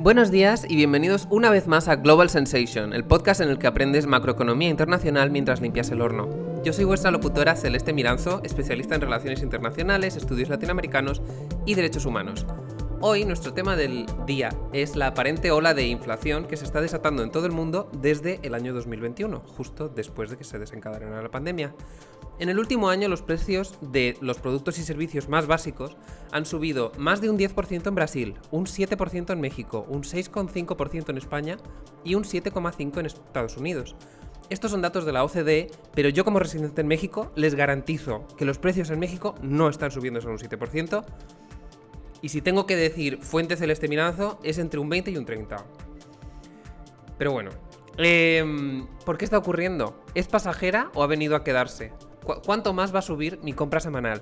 Buenos días y bienvenidos una vez más a Global Sensation, el podcast en el que aprendes macroeconomía internacional mientras limpias el horno. Yo soy vuestra locutora Celeste Miranzo, especialista en relaciones internacionales, estudios latinoamericanos y derechos humanos. Hoy nuestro tema del día es la aparente ola de inflación que se está desatando en todo el mundo desde el año 2021, justo después de que se desencadenara la pandemia. En el último año los precios de los productos y servicios más básicos han subido más de un 10% en Brasil, un 7% en México, un 6,5% en España y un 7,5% en Estados Unidos. Estos son datos de la OCDE, pero yo como residente en México les garantizo que los precios en México no están subiendo solo un 7%. Y si tengo que decir fuente Celeste Miranzo, es entre un 20 y un 30. Pero bueno, ¿por qué está ocurriendo? ¿Es pasajera o ha venido a quedarse? ¿Cuánto más va a subir mi compra semanal?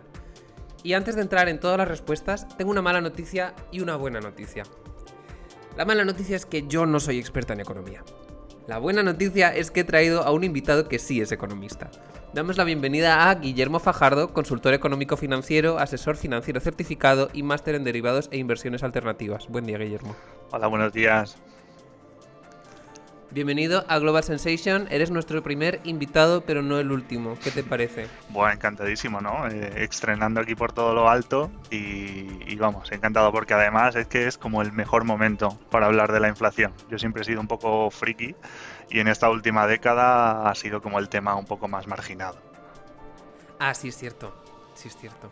Y antes de entrar en todas las respuestas, tengo una mala noticia y una buena noticia. La mala noticia es que yo no soy experta en economía. La buena noticia es que he traído a un invitado que sí es economista. Damos la bienvenida a Guillermo Fajardo, consultor económico financiero, asesor financiero certificado y máster en derivados e inversiones alternativas. Buen día, Guillermo. Hola, buenos días. Bienvenido a Global Sensation. Eres nuestro primer invitado, pero no el último. ¿Qué te parece? Bueno, encantadísimo, ¿no? Estrenando aquí por todo lo alto y vamos, encantado porque además es que es como el mejor momento para hablar de la inflación. Yo siempre he sido un poco friki y en esta última década ha sido como el tema un poco más marginado. Ah, sí es cierto. Sí es cierto.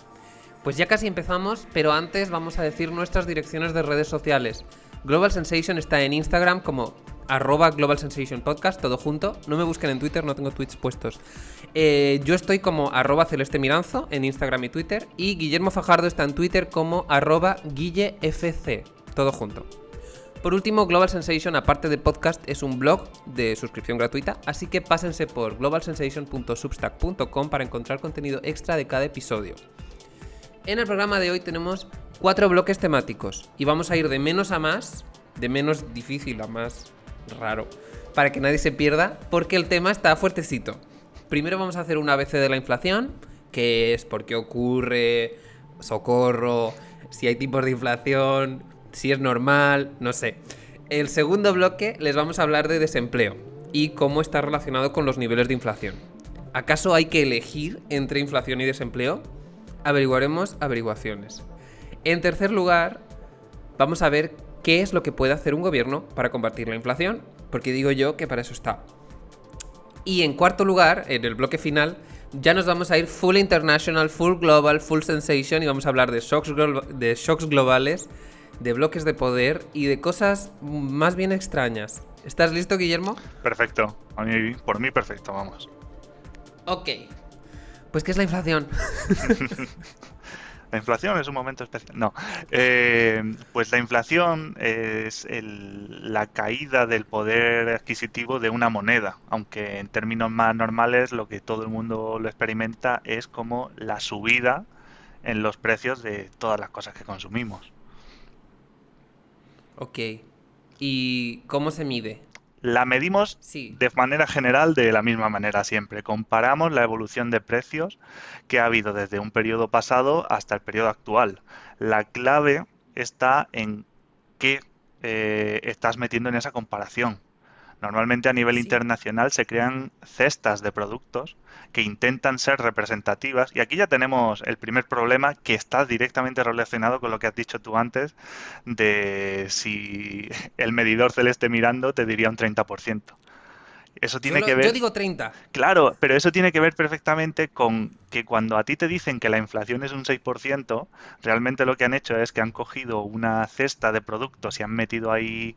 Pues ya casi empezamos, pero antes vamos a decir nuestras direcciones de redes sociales. Global Sensation está en Instagram como @Global Sensation Podcast, todo junto. No me busquen en Twitter, no tengo tweets puestos. Yo estoy como @Celeste Miranzo en Instagram y Twitter. Y Guillermo Fajardo está en Twitter como @GuilleFC, todo junto. Por último, Global Sensation, aparte de podcast, es un blog de suscripción gratuita, así que pásense por globalsensation.substack.com para encontrar contenido extra de cada episodio. En el programa de hoy tenemos 4 bloques temáticos y vamos a ir de menos a más, de menos difícil a más raro, para que nadie se pierda, porque el tema está fuertecito. Primero vamos a hacer un ABC de la inflación, que es por qué ocurre, socorro, si hay tipos de inflación, si es normal, no sé. El segundo bloque les vamos a hablar de desempleo y cómo está relacionado con los niveles de inflación. ¿Acaso hay que elegir entre inflación y desempleo? Averiguaremos averiguaciones. En tercer lugar, vamos a ver qué es lo que puede hacer un gobierno para combatir la inflación, porque digo yo que para eso está. Y en cuarto lugar, en el bloque final, ya nos vamos a ir full international, full global, full sensation y vamos a hablar de shocks globales, de bloques de poder y de cosas más bien extrañas. ¿Estás listo, Guillermo? Perfecto, por mí perfecto, vamos. Ok, pues ¿qué es la inflación? La inflación es un momento especial. No, pues la inflación es la caída del poder adquisitivo de una moneda, aunque en términos más normales lo que todo el mundo lo experimenta es como la subida en los precios de todas las cosas que consumimos. Ok, ¿y cómo se mide? La medimos Sí. de manera general de la misma manera siempre. Comparamos la evolución de precios que ha habido desde un periodo pasado hasta el periodo actual. La clave está en qué estás metiendo en esa comparación. Normalmente a nivel Sí. internacional se crean cestas de productos que intentan ser representativas y aquí ya tenemos el primer problema que está directamente relacionado con lo que has dicho tú antes de si el medidor Celeste Mirando te diría un 30%. Eso tiene que Yo ver, digo 30. claro, pero eso tiene que ver perfectamente con que cuando a ti te dicen que la inflación es un 6%, realmente lo que han hecho es que han cogido una cesta de productos y han metido ahí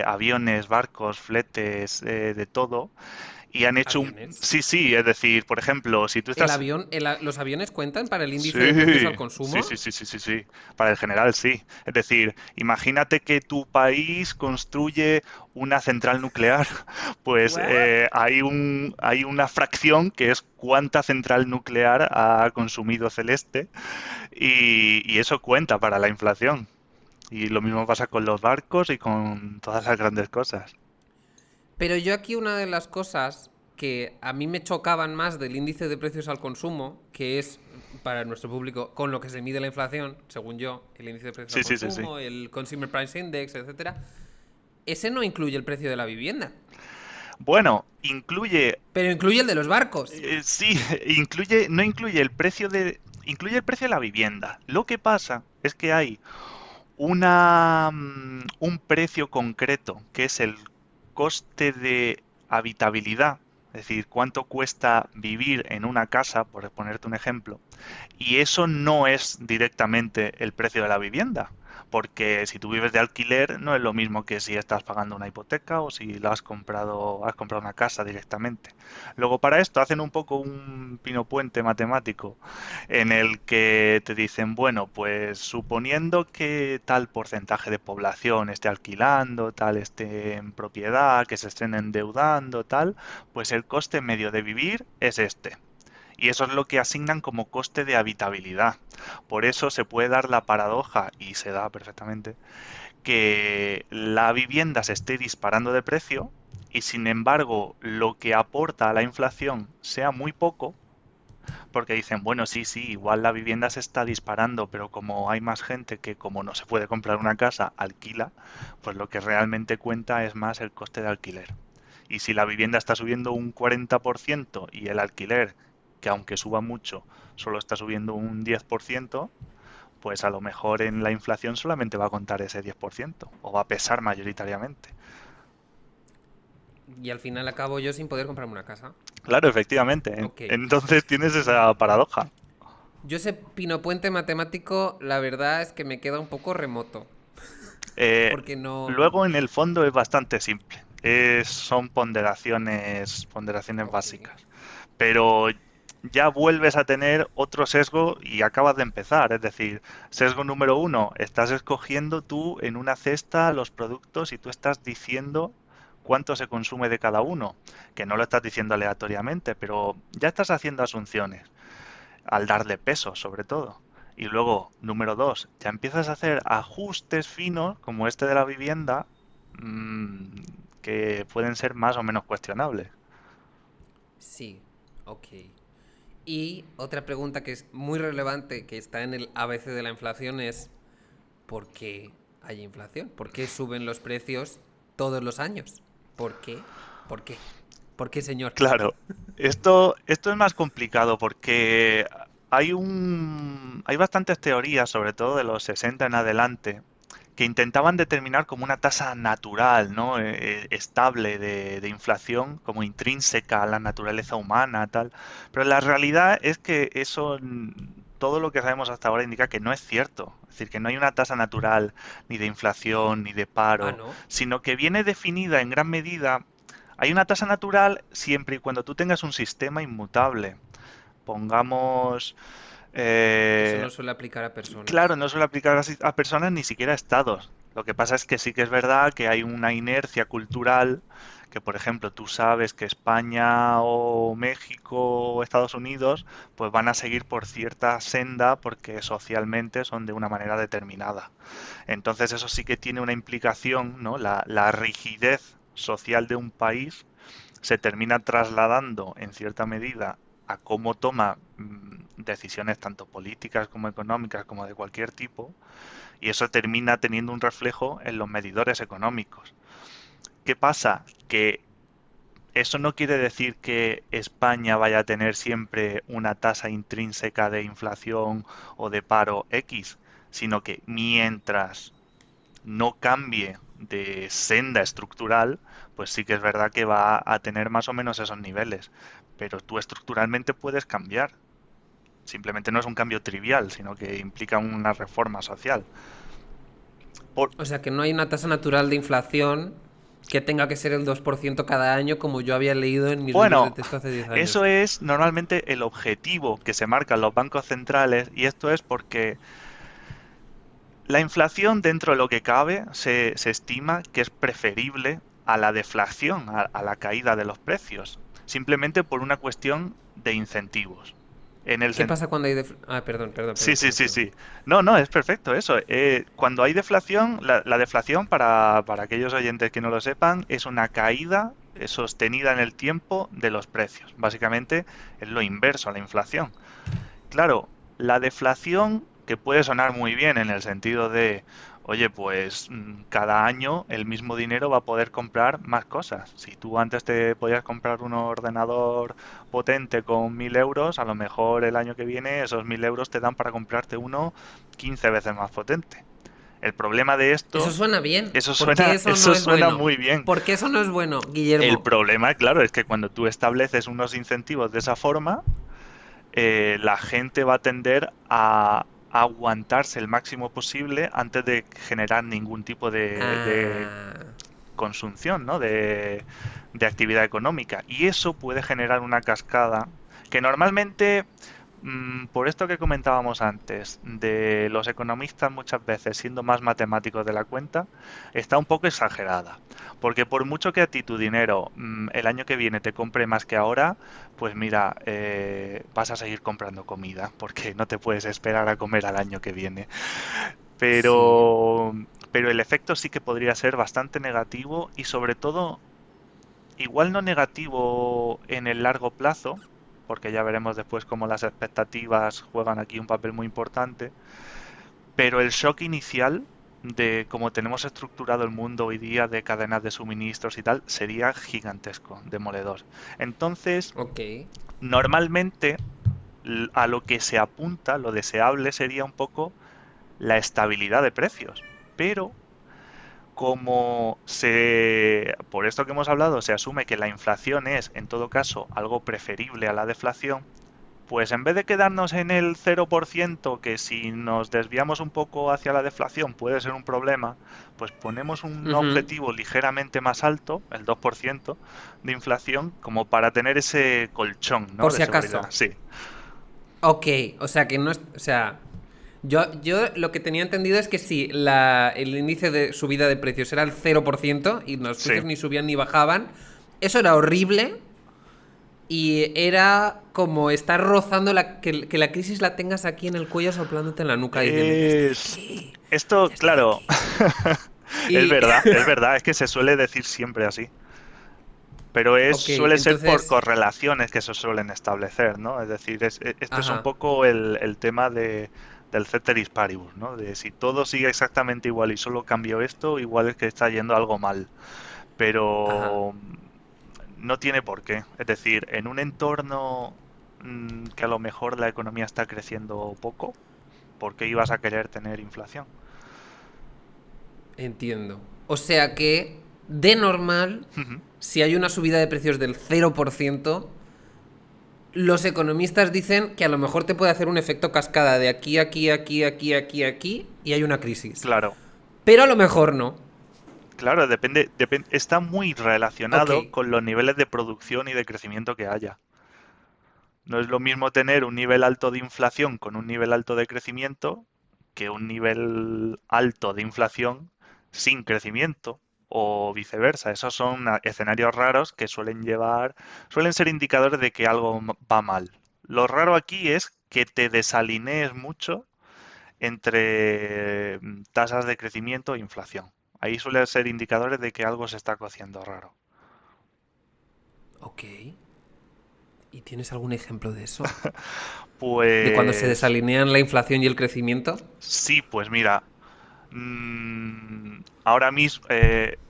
aviones, barcos, fletes, de todo, y han hecho un... ¿Aviones? Sí, sí, es decir, por ejemplo, si tú estás... ¿Los aviones cuentan para el índice de precios Sí, al sí, consumo? sí, sí, sí, sí, sí. Para el general sí. Es decir, imagínate que tu país construye una central nuclear, pues ¿What? hay una fracción que es cuánta central nuclear ha consumido Celeste y eso cuenta para la inflación. Y lo mismo pasa con los barcos y con todas las grandes cosas. Pero yo aquí una de las cosas que a mí me chocaban más del índice de precios al consumo, que es para nuestro público, con lo que se mide la inflación, según yo, el índice de precios Sí, al sí, sí, sí. consumo, el Consumer Price Index, etcétera, ese no incluye el precio de la vivienda, Bueno, incluye, pero incluye el de los barcos. sí, incluye, no incluye el precio incluye el precio de la vivienda. Lo que pasa es que hay un precio concreto, que es el coste de habitabilidad, es decir, cuánto cuesta vivir en una casa, por ponerte un ejemplo, y eso no es directamente el precio de la vivienda, porque si tú vives de alquiler no es lo mismo que si estás pagando una hipoteca o si has comprado una casa directamente. Luego para esto hacen un poco un pino puente matemático en el que te dicen, bueno, pues suponiendo que tal porcentaje de población esté alquilando, tal esté en propiedad, que se estén endeudando, tal, pues el coste medio de vivir es este. Y eso es lo que asignan como coste de habitabilidad. Por eso se puede dar la paradoja, y se da perfectamente, que la vivienda se esté disparando de precio y sin embargo lo que aporta a la inflación sea muy poco, porque dicen, bueno, sí, sí, igual la vivienda se está disparando, pero como hay más gente que como no se puede comprar una casa, alquila, pues lo que realmente cuenta es más el coste de alquiler. Y si la vivienda está subiendo un 40% y el alquiler, que aunque suba mucho, solo está subiendo un 10%, pues a lo mejor en la inflación solamente va a contar ese 10% o va a pesar mayoritariamente. Y al final acabo yo sin poder comprarme una casa. Claro, efectivamente. Ok. Entonces tienes esa paradoja. Yo ese pinopuente matemático, la verdad es que me queda un poco remoto. Eh, Porque no. Luego en el fondo es bastante simple. Son ponderaciones Ok. básicas. Pero ya vuelves a tener otro sesgo y acabas de empezar. Es decir, sesgo número uno, estás escogiendo tú en una cesta los productos y tú estás diciendo cuánto se consume de cada uno, que no lo estás diciendo aleatoriamente, pero ya estás haciendo asunciones al darle peso, sobre todo. Y luego, número dos, ya empiezas a hacer ajustes finos, como este de la vivienda, mmm, que pueden ser más o menos cuestionables. Sí. Ok. Y otra pregunta que es muy relevante, que está en el ABC de la inflación, es ¿por qué hay inflación? ¿Por qué suben los precios todos los años? ¿Por qué? ¿Por qué? ¿Por qué, señor? Claro, esto es más complicado porque hay bastantes teorías, sobre todo de los 60 en adelante, que intentaban determinar como una tasa natural, ¿no? Estable de inflación, como intrínseca a la naturaleza humana, tal. Pero la realidad es que todo lo que sabemos hasta ahora indica que no es cierto. Es decir, que no hay una tasa natural ni de inflación ni de Ah, paro, ¿no? sino que viene definida en gran medida. Hay una tasa natural siempre y cuando tú tengas un sistema inmutable. Pongamos, Eso eh, no suele aplicar a claro, personas. no suele aplicar a personas ni siquiera a estados. Lo que pasa es que sí que es verdad que hay una inercia cultural que, por ejemplo, tú sabes que España o México o Estados Unidos pues van a seguir por cierta senda porque socialmente son de una manera determinada. Entonces eso sí que tiene una implicación, ¿no? La rigidez social de un país se termina trasladando en cierta medida a cómo toma decisiones tanto políticas como económicas como de cualquier tipo, y eso termina teniendo un reflejo en los medidores económicos. ¿Qué pasa? Que eso no quiere decir que España vaya a tener siempre una tasa intrínseca de inflación o de paro X, sino que mientras no cambie de senda estructural, pues sí que es verdad que va a tener más o menos esos niveles. Pero tú estructuralmente puedes cambiar. Simplemente no es un cambio trivial, sino que implica una reforma social. Por, O sea, que no hay una tasa natural de inflación que tenga que ser el 2% cada año como yo había leído en mis libros de bueno, texto hace 10 eso años. es normalmente el objetivo que se marcan los bancos centrales y esto es porque la inflación dentro de lo que cabe se estima que es preferible a la deflación, a la caída de los precios, simplemente por una cuestión de incentivos. En el ¿Qué sen- pasa cuando hay... Ah, perdón, perdón, Sí, perdón, sí, perdón, sí, perdón. sí. No, no, es perfecto eso. Cuando hay deflación, la deflación, para aquellos oyentes que no lo sepan, es una caída sostenida en el tiempo de los precios. Básicamente es lo inverso a la inflación. Claro, La deflación, que puede sonar muy bien en el sentido de, oye, pues cada año el mismo dinero va a poder comprar más cosas. Si tú antes te podías comprar un ordenador potente con 1.000 euros, a lo mejor el año que viene esos 1.000 euros te dan para comprarte uno 15 veces más potente. El problema de Eso esto, suena bien. eso ¿Por qué suena, eso no eso es suena bueno? muy bien. ¿Por qué eso no es bueno, El Guillermo? problema, claro, es que cuando tú estableces unos incentivos de esa forma, la gente va a tender a aguantarse el máximo posible antes de generar ningún tipo de Ah, consunción, ¿no? De actividad económica. Y eso puede generar una cascada que normalmente, por esto que comentábamos antes, de los economistas muchas veces siendo más matemáticos de la cuenta, está un poco exagerada. Porque por mucho que a ti tu dinero el año que viene te compre más que ahora, pues mira, vas a seguir comprando comida, porque no te puedes esperar a comer al año que viene. sí. Pero, pero el efecto sí que podría ser bastante negativo y sobre todo, igual no negativo en el largo plazo, porque ya veremos después cómo las expectativas juegan aquí un papel muy importante, pero el shock inicial de cómo tenemos estructurado el mundo hoy día de cadenas de suministros y tal sería gigantesco, demoledor. Entonces, Ok. normalmente a lo que se apunta, lo deseable sería un poco la estabilidad de precios. Pero por esto que hemos hablado, se asume que la inflación es, en todo caso, algo preferible a la deflación, pues en vez de quedarnos en el 0%, que si nos desviamos un poco hacia la deflación puede ser un problema, pues ponemos un Ujú. objetivo ligeramente más alto, el 2% de inflación, como para tener ese colchón, ¿no? Por De si seguridad. acaso. Sí, Ok, o sea que no es. O sea, yo lo que tenía entendido es que si el índice de subida de precios era el 0% y los sí. precios ni subían ni bajaban, eso era horrible y era como estar rozando que la crisis la tengas aquí en el cuello soplándote en la nuca diciendo, ya estoy Es... aquí, Esto, ya estoy claro, aquí. Y. es verdad, es que se suele decir siempre así. Pero Ok, suele ser por entonces. correlaciones que se suelen establecer, ¿no? Es decir, esto es un Ajá, poco el tema del ceteris paribus, ¿no? De si todo sigue exactamente igual y solo cambio esto, igual es que está yendo algo mal. ajá. Pero no tiene por qué. Es decir, en un entorno que a lo mejor la economía está creciendo poco, ¿por qué ibas a querer tener inflación? Entiendo. O sea que, de normal, si hay una subida de precios del 0%, los economistas dicen que a lo mejor te puede hacer un efecto cascada de aquí, aquí, aquí, aquí, aquí, aquí, y hay una crisis. Claro, Pero a lo mejor no. claro, está muy Ok. relacionado con los niveles de producción y de crecimiento que haya. No es lo mismo tener un nivel alto de inflación con un nivel alto de crecimiento que un nivel alto de inflación sin crecimiento o viceversa. Esos son escenarios raros que suelen ser indicadores de que algo va mal. Lo raro aquí es que te desalinees mucho entre tasas de crecimiento e inflación. Ahí suelen ser indicadores de que algo se está cociendo raro. Ok. ¿Y tienes algún ejemplo de eso? ¿De cuando se Pues desalinean la inflación y el crecimiento? sí, pues mira, ahora mismo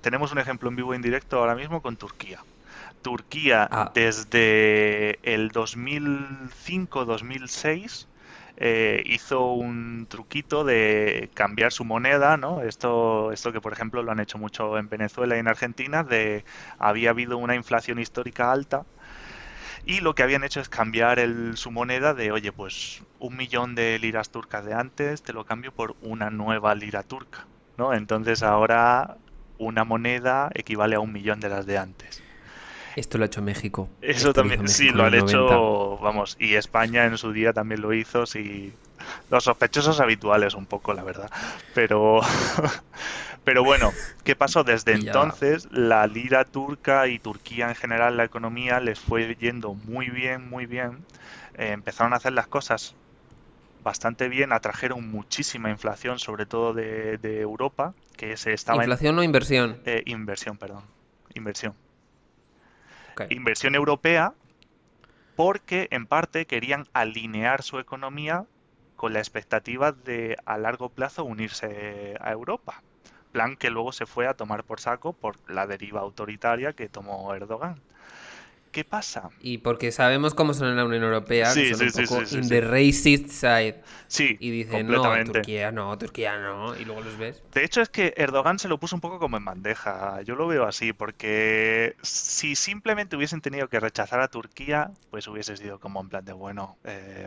tenemos un ejemplo en vivo e indirecto ahora mismo con Turquía. Turquía Ah, desde el 2005-2006 hizo un truquito de cambiar su moneda, ¿no? Esto que por ejemplo lo han hecho mucho en Venezuela y en Argentina, había habido una inflación histórica alta y lo que habían hecho es cambiar su moneda de, oye, pues 1.000.000 de liras turcas de antes te lo cambio por una nueva lira turca, ¿no? Entonces ahora una moneda equivale a 1.000.000 de las de antes. esto lo ha hecho México. Eso Esto lo también, hizo sí, México en lo han los 90. hecho, vamos, y España en su día también lo hizo, sí. Los sospechosos habituales un poco, la verdad. Pero, pero bueno, ¿qué pasó? Desde Pillaba. entonces, la lira turca y Turquía en general, la economía les fue yendo muy bien, muy bien. Empezaron a hacer las cosas bastante bien, atrajeron muchísima inflación, sobre todo de Europa, que se estaba en ¿Inflación o inversión? inversión, perdón, inversión. Ok. Inversión europea porque en parte querían alinear su economía con la expectativa de a largo plazo unirse a Europa. Plan que luego se fue a tomar por saco por la deriva autoritaria que tomó Erdogan. ¿Qué pasa? Y porque sabemos cómo son en la Unión Europea, que Sí, son sí, un sí, sí, poco sí, in sí. the racist side. Sí, Y dicen, no, completamente. Turquía no, y luego los ves. De hecho, es que Erdogan se lo puso un poco como en bandeja. Yo lo veo así, porque si simplemente hubiesen tenido que rechazar a Turquía, pues hubiese sido como en plan de, bueno,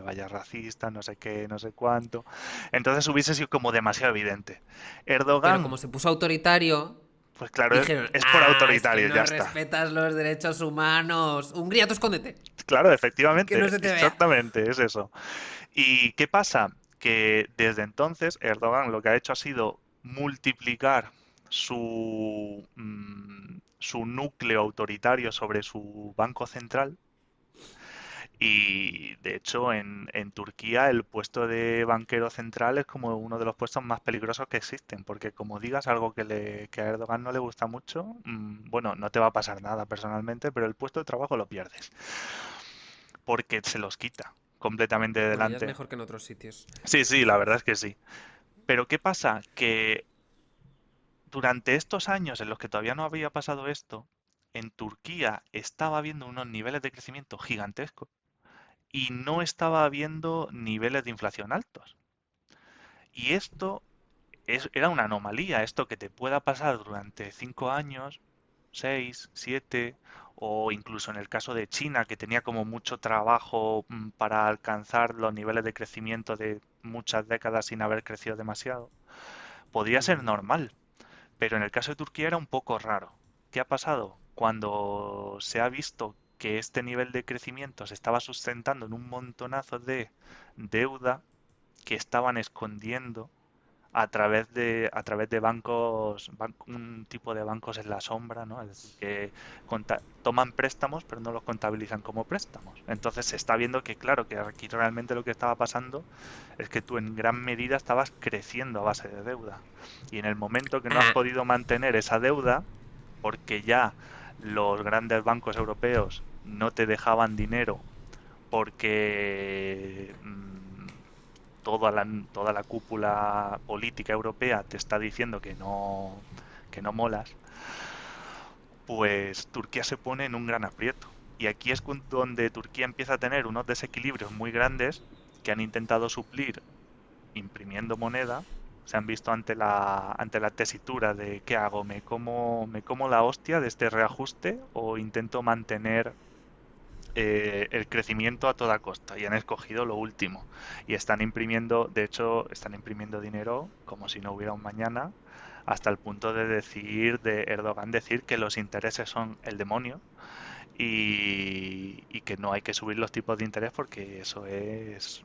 vaya racista, no sé qué, no sé cuánto. Entonces hubiese sido como demasiado evidente. Pero Erdogan, como se puso autoritario, pues claro, dijeron, es por ah, es que autoritario, ya no está. respetas los derechos humanos. Hungría, tú escóndete, Claro, que no efectivamente, se te vea. exactamente, es eso. ¿Y qué pasa? Que desde entonces Erdogan lo que ha hecho ha sido multiplicar su núcleo autoritario sobre su banco central y de hecho en Turquía el puesto de banquero central es como uno de los puestos más peligrosos que existen porque como digas algo que a Erdogan no le gusta mucho, bueno, no te va a pasar nada personalmente, pero el puesto de trabajo lo pierdes porque se los quita completamente de Bueno, ya es delante. mejor que en otros sitios. Sí, sí, la verdad es que sí. Pero ¿qué pasa? Que durante estos años en los que todavía no había pasado esto, en Turquía estaba habiendo unos niveles de crecimiento gigantescos y no estaba habiendo niveles de inflación altos. Y esto era una anomalía, esto que te pueda pasar durante 5 años, 6, 7, o incluso en el caso de China, que tenía como mucho trabajo para alcanzar los niveles de crecimiento de muchas décadas sin haber crecido demasiado, podría ser Ujú. normal. Pero en el caso de Turquía era un poco raro. ¿Qué ha pasado? Cuando se ha visto que este nivel de crecimiento se estaba sustentando en un montonazo de deuda que estaban escondiendo a través de bancos, un tipo de bancos en la sombra, ¿no? Es decir, que toman préstamos pero no los contabilizan como préstamos. Entonces se está viendo que, claro, que aquí realmente lo que estaba pasando es que tú en gran medida estabas creciendo a base de deuda. Y en el momento que no has Ah, podido mantener esa deuda, porque ya los grandes bancos europeos no te dejaban dinero porque toda la cúpula política europea te está diciendo que no molas, pues Turquía se pone en un gran aprieto. Y aquí es donde Turquía empieza a tener unos desequilibrios muy grandes que han intentado suplir imprimiendo moneda. Se han visto ante la tesitura de ¿qué hago? ¿Me como la hostia de este reajuste o intento mantener el crecimiento a toda costa? Y han escogido lo último. Y están imprimiendo, de hecho, están imprimiendo dinero como si no hubiera un mañana, hasta el punto de Erdogan decir que los intereses son el demonio y que no hay que subir los tipos de interés porque eso es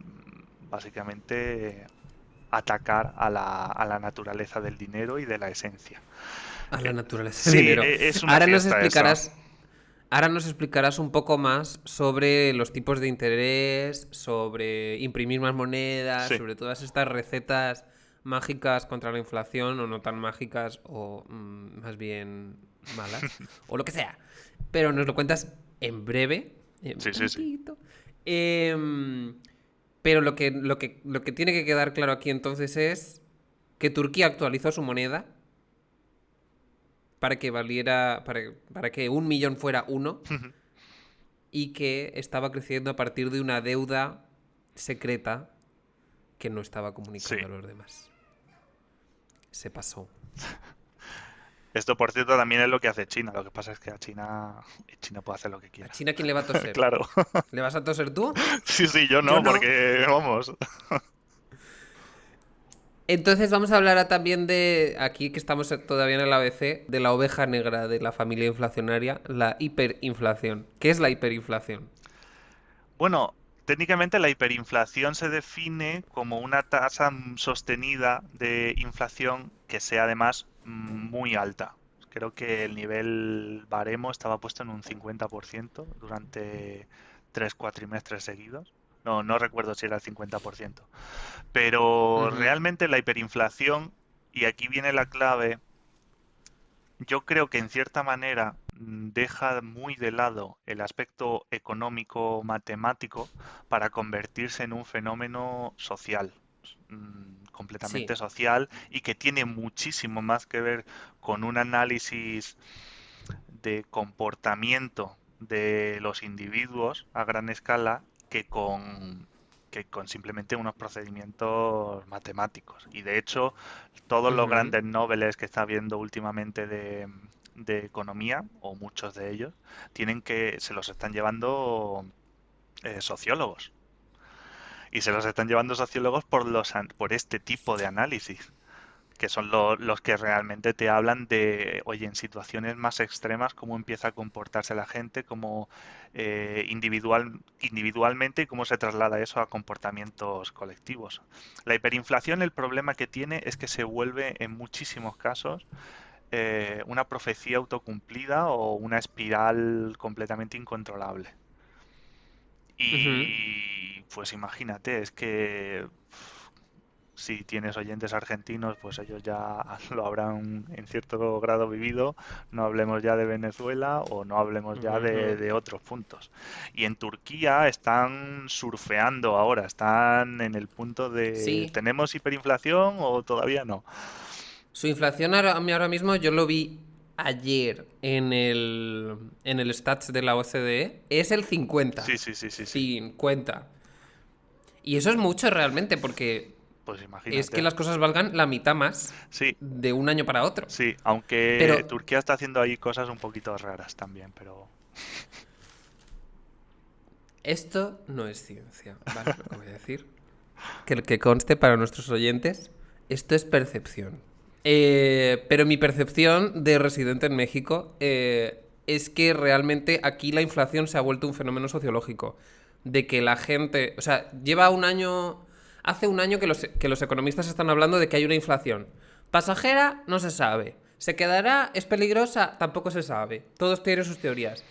básicamente atacar a la naturaleza del dinero y de la esencia. a la naturaleza del Sí, dinero. es una Ahora nos fiesta eso. explicarás. Ahora nos explicarás un poco más sobre los tipos de interés, sobre imprimir más monedas, Sí. sobre todas estas recetas mágicas contra la inflación, o no tan mágicas, o más bien malas, o lo que sea. Pero nos lo cuentas en breve, Sí, sí, sí. prontito. Pero lo que tiene que quedar claro aquí entonces es que Turquía actualizó su moneda para que valiera, para que 1 millón fuera uno y que estaba creciendo a partir de una deuda secreta que no estaba Sí. comunicando a los demás. Se pasó. Esto, por cierto, también es lo que hace China. Lo que pasa es que China puede hacer lo que ¿A quiera. China quién le va a toser? Claro. ¿Le vas a toser tú? Sí, sí, yo Yo no, no. porque vamos. Entonces vamos a hablar también de, aquí que estamos todavía en el ABC, de la oveja negra de la familia inflacionaria, la hiperinflación. ¿Qué es la hiperinflación? Bueno, técnicamente la hiperinflación se define como una tasa sostenida de inflación que sea además muy alta. Creo que el nivel baremo estaba puesto en un 50% durante 3 cuatrimestres seguidos. No, no recuerdo si era el 50%. Pero Ujú. realmente la hiperinflación, y aquí viene la clave, yo creo que en cierta manera deja muy de lado el aspecto económico matemático para convertirse en un fenómeno social, completamente Sí. social, y que tiene muchísimo más que ver con un análisis de comportamiento de los individuos a gran escala que con simplemente unos procedimientos matemáticos. Y de hecho, todos los Ujú. grandes Nobeles que está habiendo últimamente de economía, o muchos de ellos, se los están llevando sociólogos. Y se los están llevando sociólogos por este tipo de análisis, que son los que realmente te hablan de, oye, en situaciones más extremas, cómo empieza a comportarse la gente, cómo individualmente y cómo se traslada eso a comportamientos colectivos. La hiperinflación, el problema que tiene es que se vuelve en muchísimos casos una profecía autocumplida o una espiral completamente incontrolable. Ujú. Y pues imagínate, es que si tienes oyentes argentinos, pues ellos ya lo habrán en cierto grado vivido. No hablemos ya de Venezuela o no hablemos ya de, Ujú. de otros puntos. Y en Turquía están surfeando ahora, están en el punto de Sí. ¿tenemos hiperinflación o todavía no? Su inflación ahora mismo, yo lo vi ayer en el stats de la OCDE, es el 50. Sí, sí, sí, sí, sí. 50. Y eso es mucho realmente, porque Pues es que imagínate. las cosas valgan la mitad más Sí, de un año para otro. sí, aunque Pero Turquía está haciendo ahí cosas un poquito raras también, pero esto no es ciencia, ¿vale? Lo que voy a decir. Que conste para nuestros oyentes, esto es percepción. Pero mi percepción de residente en México es que realmente aquí la inflación se ha vuelto un fenómeno sociológico. De que la gente. O sea, lleva un año. Hace un año que los economistas están hablando de que hay una inflación. Pasajera, no se sabe. ¿Se quedará? ¿Es peligrosa? Tampoco se sabe. Todos tienen sus teorías.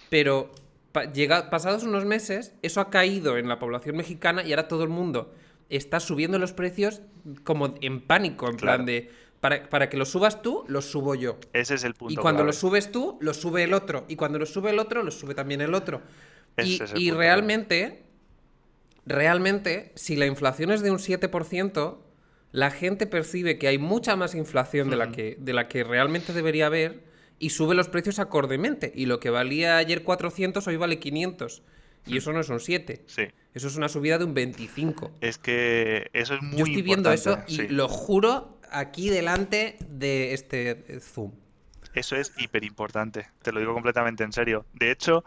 Pero pasados unos meses, eso ha caído en la población mexicana y ahora todo el mundo está subiendo los precios como en pánico, en plan claro, de, para que los subas tú, los subo yo. ese es el Y punto cuando los clave. subes tú, los sube el otro. Y cuando los sube el otro, los sube también el otro. Ese Y, es el y punto clave. realmente, si la inflación es de un 7%, la gente percibe que hay mucha más inflación de la que realmente debería haber y sube los precios acordemente. Y lo que valía ayer 400 hoy vale 500. Y eso no es un 7. Sí, Eso es una subida de un 25. es que eso es Yo muy estoy viendo importante, eso y sí. lo juro aquí delante de este Zoom. Eso es hiper importante, te lo digo completamente en serio. De hecho,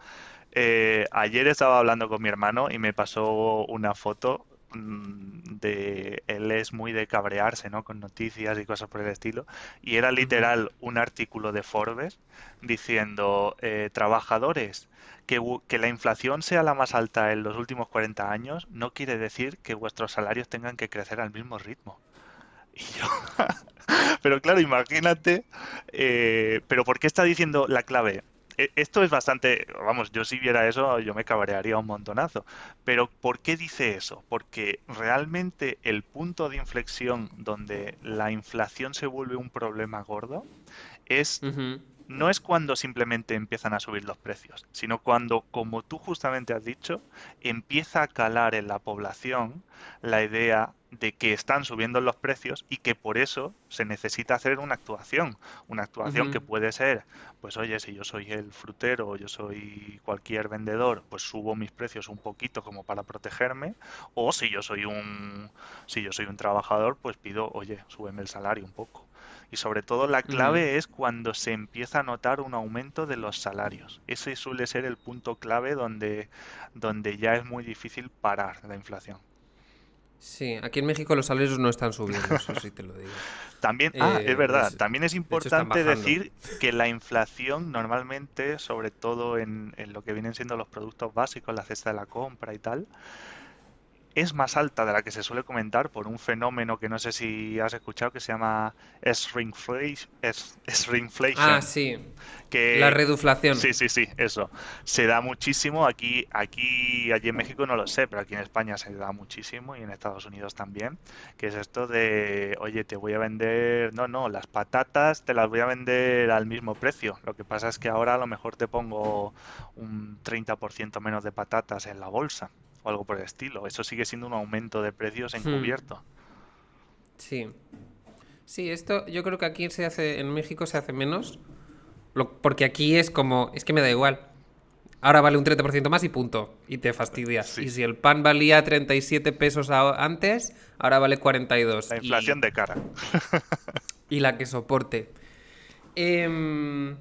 ayer estaba hablando con mi hermano y me pasó una foto de él es muy de cabrearse, ¿no? Con noticias y cosas por el estilo. Y era Ujú. literal un artículo de Forbes diciendo, trabajadores, que la inflación sea la más alta en los últimos 40 años no quiere decir que vuestros salarios tengan que crecer al mismo ritmo. Y yo, pero claro, imagínate, pero ¿por qué está diciendo la clave? Esto es bastante, vamos, yo si viera eso, yo me cabrearía un montonazo. Pero ¿por qué dice eso? Porque realmente el punto de inflexión donde la inflación se vuelve un problema gordo es Ujú. no es cuando simplemente empiezan a subir los precios, sino cuando, como tú justamente has dicho, empieza a calar en la población la idea de que están subiendo los precios y que por eso se necesita hacer una actuación que Ujú. puede ser, pues oye, si yo soy el frutero o yo soy cualquier vendedor, pues subo mis precios un poquito como para protegerme, o si yo soy un trabajador, pues pido, oye, súbeme el salario un poco. Y sobre todo la Ujú. clave es cuando se empieza a notar un aumento de los salarios. Ese suele ser el punto clave donde ya es muy difícil parar la inflación. Sí, aquí en México los salarios no están subiendo, eso sí te lo digo. También, es De, verdad, hecho, también es de hecho, están importante bajando. decir que la inflación normalmente, sobre todo en lo que vienen siendo los productos básicos, la cesta de la compra y tal, es más alta de la que se suele comentar por un fenómeno que no sé si has escuchado que se llama Ah, shrinkflation, sí. La que reduflación. sí, sí, sí, eso. Se da muchísimo allí en México no lo sé, pero aquí en España se da muchísimo y en Estados Unidos también, que es esto de, oye, te voy a vender, no, no, las patatas te las voy a vender al mismo precio. Lo que pasa es que ahora a lo mejor te pongo un 30% menos de patatas en la bolsa o algo por el estilo. Eso sigue siendo un aumento de precios Hmm, encubierto. sí. Sí, esto yo creo que aquí se hace, en México se hace menos, porque aquí es como, es que me da igual. Ahora vale un 30% más y punto. Y te fastidias. Sí, Y si el pan valía 37 pesos antes, ahora vale 42. la Y, inflación de cara. y la que soporte. Em,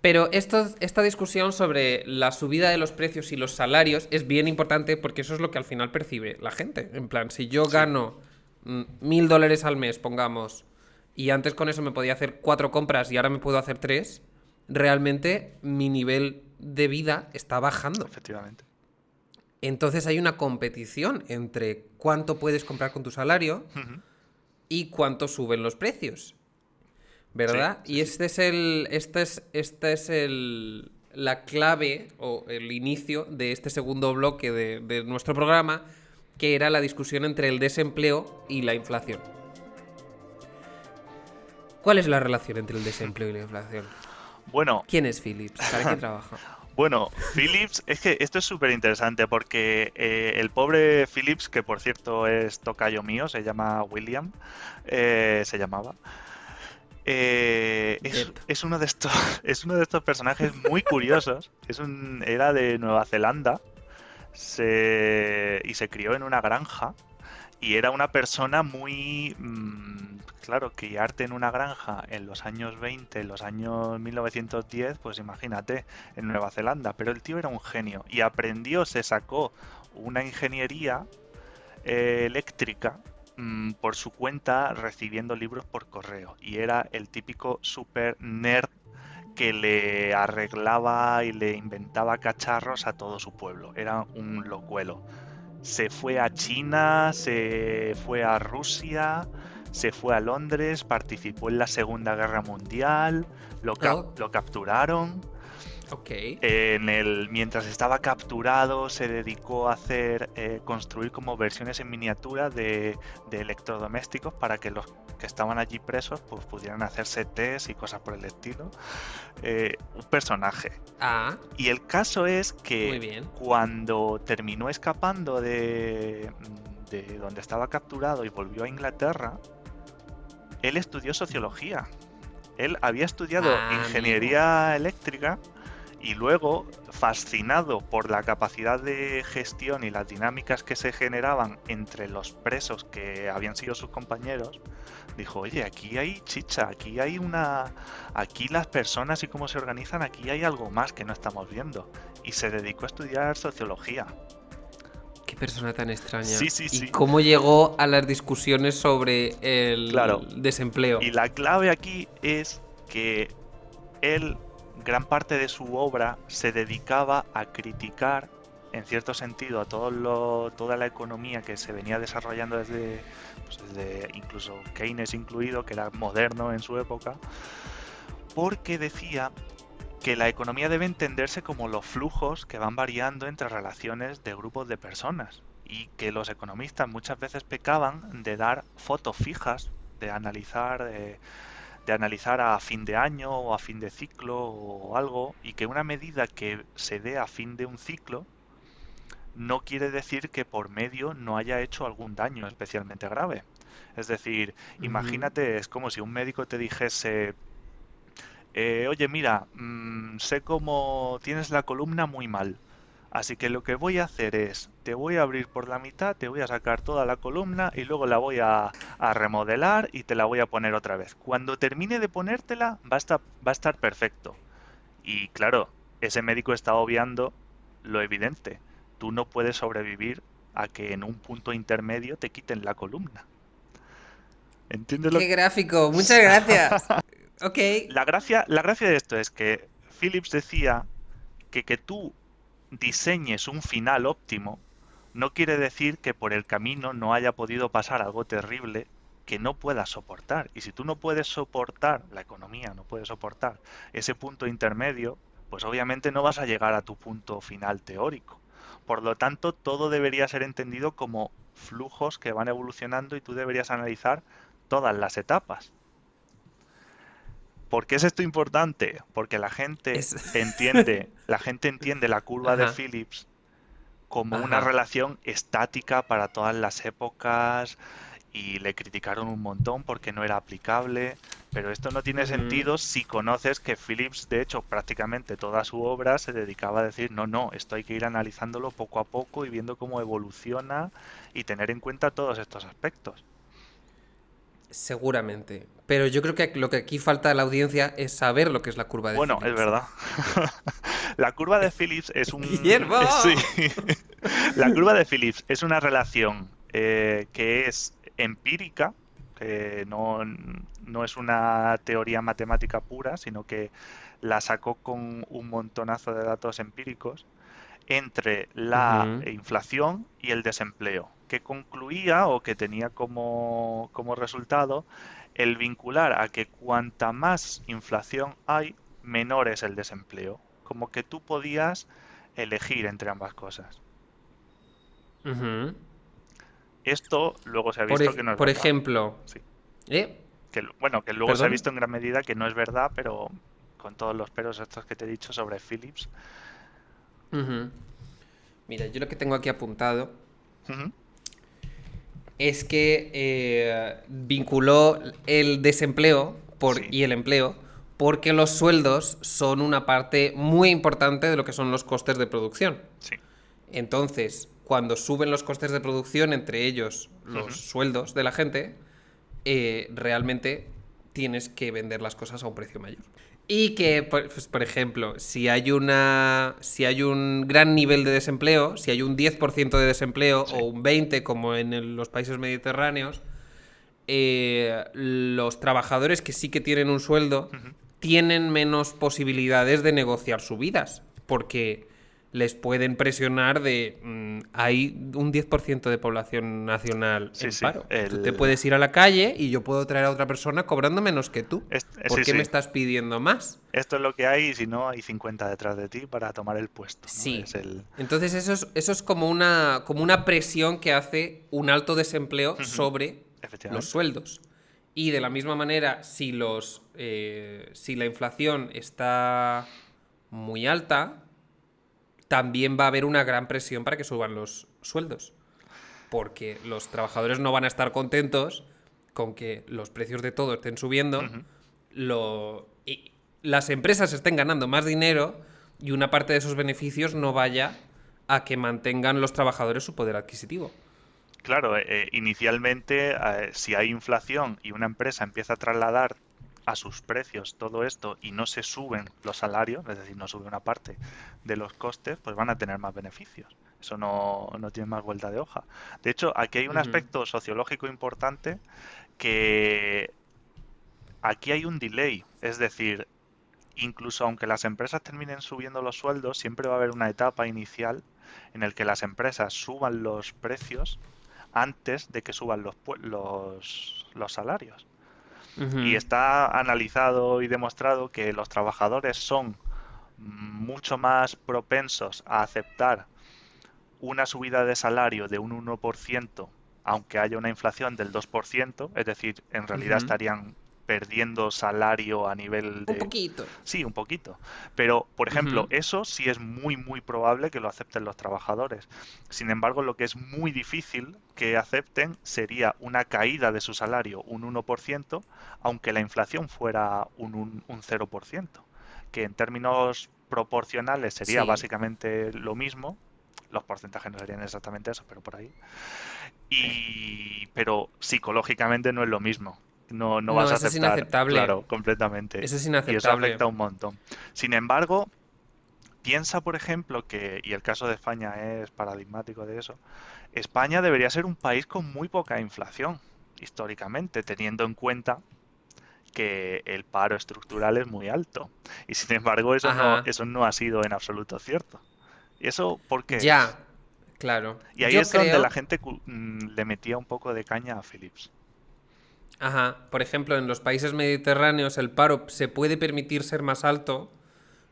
pero esta discusión sobre la subida de los precios y los salarios es bien importante porque eso es lo que al final percibe la gente. En plan, si yo Sí, gano $1.000 al mes, pongamos, y antes con eso me podía hacer 4 compras y ahora me puedo hacer 3, realmente mi nivel de vida está bajando. efectivamente. Entonces hay una competición entre cuánto puedes comprar con tu salario Ujú. y cuánto suben los precios. Sí, ¿Verdad? sí, Y sí. la clave o el inicio de este segundo bloque de nuestro programa, que era la discusión entre el desempleo y la inflación. ¿Cuál es la relación entre el desempleo y la inflación? Bueno, ¿Quién es Philips? ¿Para qué trabaja? bueno, Philips, es que esto es súper interesante porque el pobre Philips, que por cierto es tocayo mío, se llama William, se llamaba, Depp. es uno de estos, es uno de estos personajes muy curiosos. Era de Nueva Zelanda y se crió en una granja y era una persona muy, claro, criarte en una granja en los años 20, en los años 1910, pues imagínate, en Nueva Zelanda. Pero el tío era un genio y aprendió, se sacó una ingeniería eléctrica por su cuenta recibiendo libros por correo. Y era el típico super nerd que le arreglaba y le inventaba cacharros a todo su pueblo. Era un locuelo. Se fue a China, se fue a Rusia, se fue a Londres, participó en la Segunda Guerra Mundial, Oh, lo capturaron. ok. Mientras estaba capturado, se dedicó a construir como versiones en miniatura de electrodomésticos para que los que estaban allí presos pues, pudieran hacerse test y cosas por el estilo. Un personaje. Ah, Y el caso es muy que bien. cuando terminó escapando de donde estaba capturado y volvió a Inglaterra, él estudió sociología. Él había estudiado Ah, amigo. ingeniería eléctrica y luego, fascinado por la capacidad de gestión y las dinámicas que se generaban entre los presos que habían sido sus compañeros, dijo, oye, aquí hay chicha, aquí las personas y cómo se organizan, aquí hay algo más que no estamos viendo. Y se dedicó a estudiar sociología. Qué persona tan extraña. Sí, sí, ¿Y sí, cómo llegó a las discusiones sobre claro. el desempleo? Y la clave aquí es que él, gran parte de su obra se dedicaba a criticar, en cierto sentido, a toda la economía que se venía desarrollando desde incluso Keynes incluido, que era moderno en su época, porque decía que la economía debe entenderse como los flujos que van variando entre relaciones de grupos de personas y que los economistas muchas veces pecaban de dar fotos fijas, de analizar a fin de año o a fin de ciclo o algo, y que una medida que se dé a fin de un ciclo no quiere decir que por medio no haya hecho algún daño especialmente grave. Es decir, Ujú. imagínate, es como si un médico te dijese, oye, mira, sé cómo tienes la columna muy mal. Así que lo que voy a hacer es, te voy a abrir por la mitad, te voy a sacar toda la columna y luego la voy a remodelar y te la voy a poner otra vez. Cuando termine de ponértela, va a estar perfecto. Y claro, ese médico está obviando lo evidente. Tú no puedes sobrevivir a que en un punto intermedio te quiten la columna. ¿Entiendes lo ¡Qué que... gráfico! ¡Muchas gracias! Ok. La gracia de esto es que Phillips decía que tú diseñes un final óptimo no quiere decir que por el camino no haya podido pasar algo terrible que no puedas soportar. Y si tú no puedes soportar, la economía no puede soportar ese punto intermedio, pues obviamente no vas a llegar a tu punto final teórico. Por lo tanto, todo debería ser entendido como flujos que van evolucionando y tú deberías analizar todas las etapas. ¿Por qué es esto importante? Porque Es... la gente entiende la curva de Ajá, Phillips como una ajá. relación estática para todas las épocas y le criticaron un montón porque no era aplicable, pero esto no tiene Ujú. sentido si conoces que Phillips, de hecho, prácticamente toda su obra se dedicaba a decir, no, no, esto hay que ir analizándolo poco a poco y viendo cómo evoluciona y tener en cuenta todos estos aspectos. Seguramente. Pero yo creo que lo que aquí falta a la audiencia es saber lo que es la curva de Bueno, es Phillips. verdad. La curva de Phillips es un... ¡Guillermo! Sí. La curva de Phillips es una relación que es empírica, que no es una teoría matemática pura, sino que la sacó con un montonazo de datos empíricos entre la Ujú, inflación y el desempleo, que concluía o que tenía como resultado el vincular a que cuanta más inflación hay, menor es el desempleo. Como que tú podías elegir entre ambas cosas. ujú. Esto luego se ha visto que no es Por verdad. ejemplo, Sí. ¿eh? Bueno, que luego se ha ¿Perdón? visto en gran medida que no es verdad, pero con todos los peros estos que te he dicho sobre Philips. Ujú. Mira, yo lo que tengo aquí apuntado Ujú. es que vinculó el desempleo Sí, y el empleo porque los sueldos son una parte muy importante de lo que son los costes de producción. sí. Entonces, cuando suben los costes de producción, entre ellos Ujú. los sueldos de la gente, realmente tienes que vender las cosas a un precio mayor. Y que, pues, por ejemplo, si hay un gran nivel de desempleo, si hay un 10% de desempleo Sí. o un 20% como en los países mediterráneos, los trabajadores que sí que tienen un sueldo Ujú. tienen menos posibilidades de negociar subidas, porque les pueden presionar de hay un 10% de población nacional Sí, en sí. paro. Tú te puedes ir a la calle y yo puedo traer a otra persona cobrando menos que tú. ¿Por Sí, qué me sí. estás pidiendo más? Esto es lo que hay y si no, hay 50 detrás de ti para tomar el puesto, ¿no? Sí. Es el... Entonces eso es como una presión que hace un alto desempleo Ujú. sobre los Efectivamente. sueldos. Y de la misma manera, si la inflación está muy alta, también va a haber una gran presión para que suban los sueldos. Porque los trabajadores no van a estar contentos con que los precios de todo estén subiendo, Ujú. y las empresas estén ganando más dinero y una parte de esos beneficios no vaya a que mantengan los trabajadores su poder adquisitivo. Claro, inicialmente, si hay inflación y una empresa empieza a trasladar a sus precios todo esto y no se suben los salarios, es decir, no sube una parte de los costes, pues van a tener más beneficios. Eso no tiene más vuelta de hoja. De hecho, aquí hay un Ujú. aspecto sociológico importante que aquí hay un delay, es decir, incluso aunque las empresas terminen subiendo los sueldos, siempre va a haber una etapa inicial en el que las empresas suban los precios antes de que suban los salarios. Y Ujú. está analizado y demostrado que los trabajadores son mucho más propensos a aceptar una subida de salario de un 1%, aunque haya una inflación del 2%, es decir, en realidad Ujú. estarían perdiendo salario a nivel Un de... poquito. Sí, un poquito. Pero, por ejemplo, Ujú. eso sí es muy, muy probable que lo acepten los trabajadores. Sin embargo, lo que es muy difícil que acepten sería una caída de su salario un 1%, aunque la inflación fuera un 0%, que en términos proporcionales sería Sí. básicamente lo mismo, los porcentajes no serían exactamente eso, pero por ahí. Pero psicológicamente no es lo mismo. No No, vas a eso es aceptar, inaceptable. claro, completamente. Eso es Y eso inaceptable. afecta un montón. Sin embargo, piensa, por ejemplo, que, y el caso de España es paradigmático de eso, España debería ser un país con muy poca inflación, históricamente, teniendo en cuenta que el paro estructural es muy alto. Y sin embargo, Ajá. eso no ha sido en absoluto cierto. ¿Y eso por qué Ya. es? Claro. Y ahí Yo es donde creo... la gente le metía un poco de caña a Philips. Ajá. Por ejemplo, en los países mediterráneos el paro se puede permitir ser más alto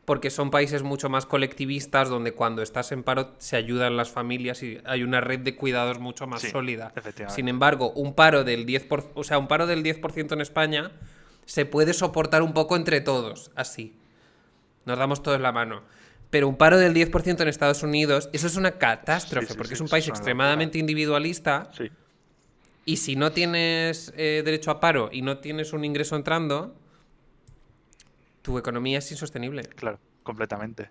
porque son países mucho más colectivistas donde cuando estás en paro se ayudan las familias y hay una red de cuidados mucho más Sí, sólida. Sin efectivamente. embargo, un paro del 10%, o sea, un paro del 10% en España se puede soportar un poco entre todos, así. Nos damos todos la mano. Pero un paro del 10% en Estados Unidos, eso es una Sí, catástrofe, sí, porque sí, es un eso país es una locura. extremadamente individualista Sí, y si no tienes derecho a paro y no tienes un ingreso entrando, tu economía es insostenible. claro, completamente.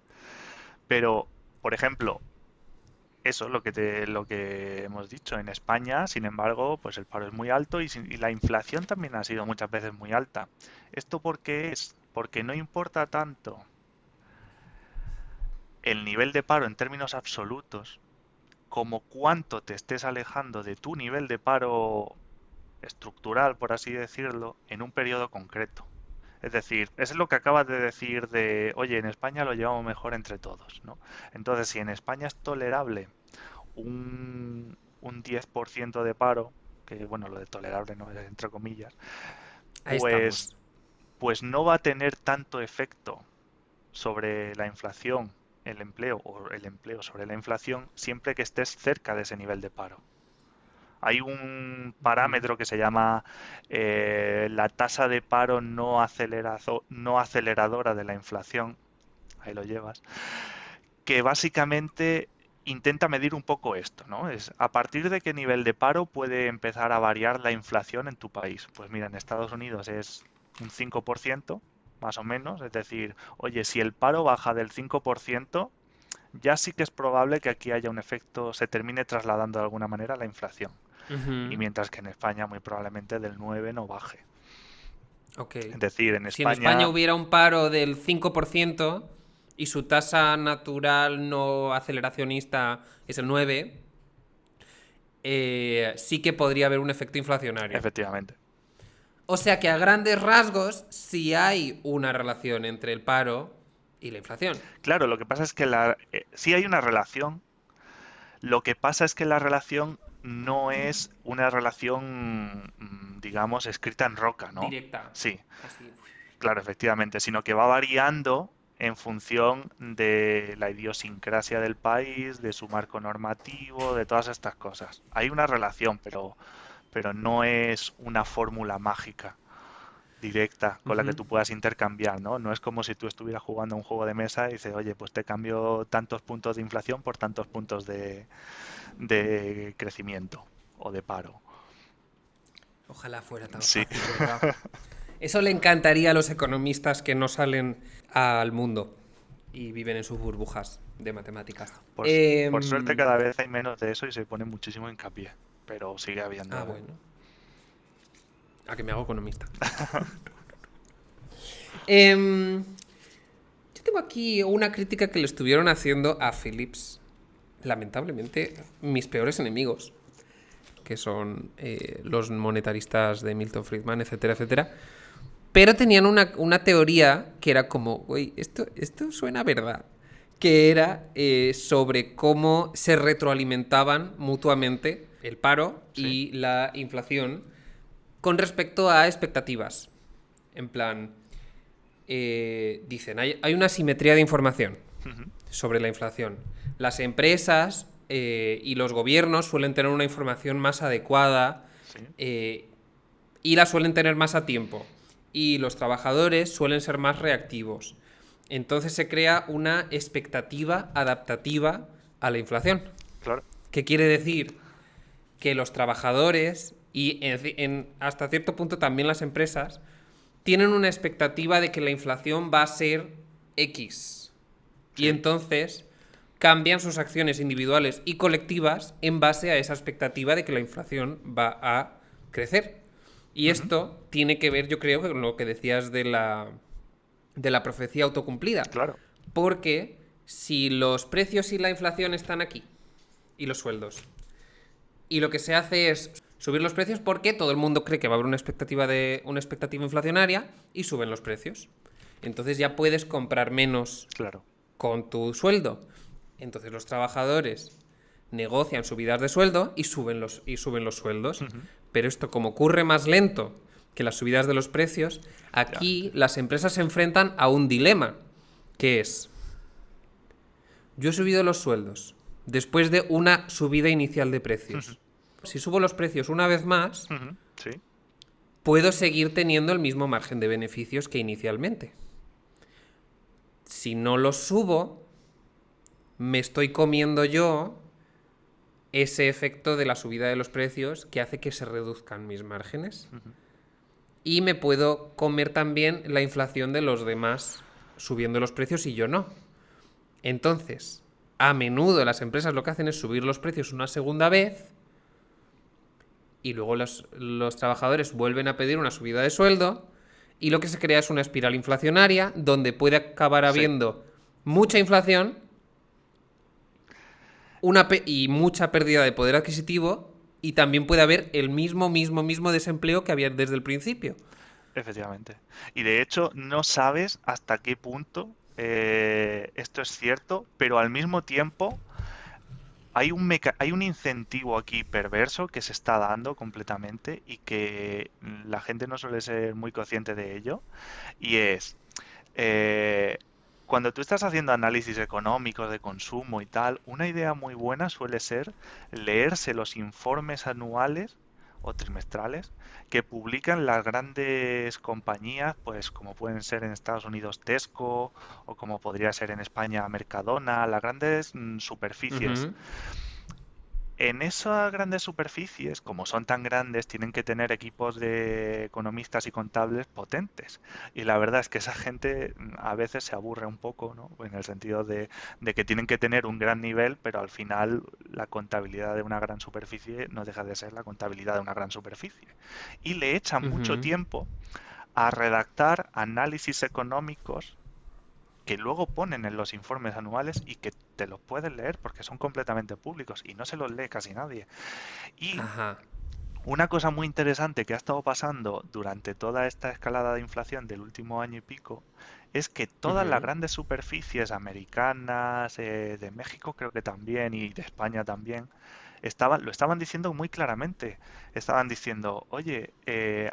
Pero, por ejemplo, eso, lo que hemos dicho, en España, sin embargo, pues el paro es muy alto y la inflación también ha sido muchas veces muy alta. ¿Esto por qué es? Porque no importa tanto el nivel de paro en términos absolutos como cuánto te estés alejando de tu nivel de paro estructural, por así decirlo, en un periodo concreto. Es decir, eso es lo que acabas de decir de, oye, en España lo llevamos mejor entre todos, ¿no? Entonces, si en España es tolerable un 10% de paro, que bueno, lo de tolerable no es entre comillas, Ahí pues, estamos. pues no va a tener tanto efecto sobre la inflación, el empleo o el empleo sobre la inflación siempre que estés cerca de ese nivel de paro. Hay un Ujú. parámetro que se llama la tasa de paro no aceleradora de la inflación, ahí lo llevas, que básicamente intenta medir un poco esto, ¿no? Es a partir de qué nivel de paro puede empezar a variar la inflación en tu país. Pues mira, en Estados Unidos es un 5%, más o menos, es decir, oye, si el paro baja del 5%, ya sí que es probable que aquí haya un efecto, se termine trasladando de alguna manera la inflación. Y Ujú. mientras que en España muy probablemente del 9 no baje. Ok. Es decir, en Si en España España, hubiera un paro del 5% y su tasa natural no aceleracionista es el 9%, sí que podría haber un efecto inflacionario. efectivamente. O sea que a grandes rasgos sí hay una relación entre el paro y la inflación. Claro, lo que pasa es que sí hay una relación. Lo que pasa es que la relación no es una relación, digamos, escrita en roca, ¿no? Directa. Sí, Así. claro, efectivamente, sino que va variando en función de la idiosincrasia del país, de su marco normativo, de todas estas cosas. Hay una relación, pero no es una fórmula mágica directa con la que Ujú. tú puedas intercambiar, ¿no? No es como si tú estuvieras jugando a un juego de mesa y dices, oye, pues te cambio tantos puntos de inflación por tantos puntos de crecimiento o de paro. Ojalá fuera tan Sí, fácil, ¿verdad? Eso le encantaría a los economistas que no salen al mundo y viven en sus burbujas de matemáticas. por suerte cada vez hay menos de eso y se pone muchísimo hincapié, pero sigue habiendo, ¿eh? Bueno. A que me hago economista. Em, yo tengo aquí una crítica que le estuvieron haciendo a Philips. Lamentablemente, mis peores enemigos, que son los monetaristas de Milton Friedman, etcétera, etcétera. Pero tenían una teoría que era como, güey, esto suena a verdad. Que era sobre cómo se retroalimentaban mutuamente el paro Sí. y la inflación con respecto a expectativas. En plan, dicen, hay una simetría de información Ujú. sobre la inflación. Las empresas y los gobiernos suelen tener una información más adecuada Sí, eh, y la suelen tener más a tiempo. Y los trabajadores suelen ser más reactivos. Entonces se crea una expectativa adaptativa a la inflación. claro. ¿Qué quiere decir? Que los trabajadores y hasta cierto punto también las empresas tienen una expectativa de que la inflación va a ser X. Y Sí. entonces cambian sus acciones individuales y colectivas en base a esa expectativa de que la inflación va a crecer. Y Ujú. esto tiene que ver, yo creo, con lo que decías de la profecía autocumplida. Claro. Porque si los precios y la inflación están aquí, y los sueldos, y lo que se hace es subir los precios porque todo el mundo cree que va a haber una expectativa inflacionaria y suben los precios. Entonces ya puedes comprar menos Claro. con tu sueldo. Entonces los trabajadores negocian subidas de sueldo y suben los sueldos. Ujú. Pero esto, como ocurre más lento que las subidas de los precios, aquí Efectivamente. las empresas se enfrentan a un dilema, que es: yo he subido los sueldos después de una subida inicial de Ujú. precios. Si subo los precios una vez más, Ujú. Sí, puedo seguir teniendo el mismo margen de beneficios que inicialmente. Si no los subo, me estoy comiendo yo ese efecto de la subida de los precios que hace que se reduzcan mis márgenes. ujú, Y me puedo comer también la inflación de los demás subiendo los precios y yo no. Entonces, a menudo las empresas lo que hacen es subir los precios una segunda vez y luego los trabajadores vuelven a pedir una subida de sueldo y lo que se crea es una espiral inflacionaria donde puede acabar sí, habiendo mucha inflación y mucha pérdida de poder adquisitivo y también puede haber el mismo desempleo que había desde el principio. efectivamente. Y de hecho, no sabes hasta qué punto esto es cierto, pero al mismo tiempo hay un incentivo aquí perverso que se está dando completamente y que la gente no suele ser muy consciente de ello. Y es, eh, cuando tú estás haciendo análisis económicos de consumo y tal, una idea muy buena suele ser leerse los informes anuales o trimestrales que publican las grandes compañías, pues como pueden ser en Estados Unidos Tesco o como podría ser en España Mercadona, las grandes superficies. Ujú. En esas grandes superficies, como son tan grandes, tienen que tener equipos de economistas y contables potentes. Y la verdad es que esa gente a veces se aburre un poco, ¿no? En el sentido de que tienen que tener un gran nivel, pero al final la contabilidad de una gran superficie no deja de ser la contabilidad de una gran superficie. Y le echan mucho Ujú. tiempo a redactar análisis económicos que luego ponen en los informes anuales y que te los puedes leer porque son completamente públicos y no se los lee casi nadie. Y Ajá. una cosa muy interesante que ha estado pasando durante toda esta escalada de inflación del último año y pico es que todas las Ujú. grandes superficies americanas, de México creo que también y de España también, lo estaban diciendo muy claramente. Estaban diciendo, oye,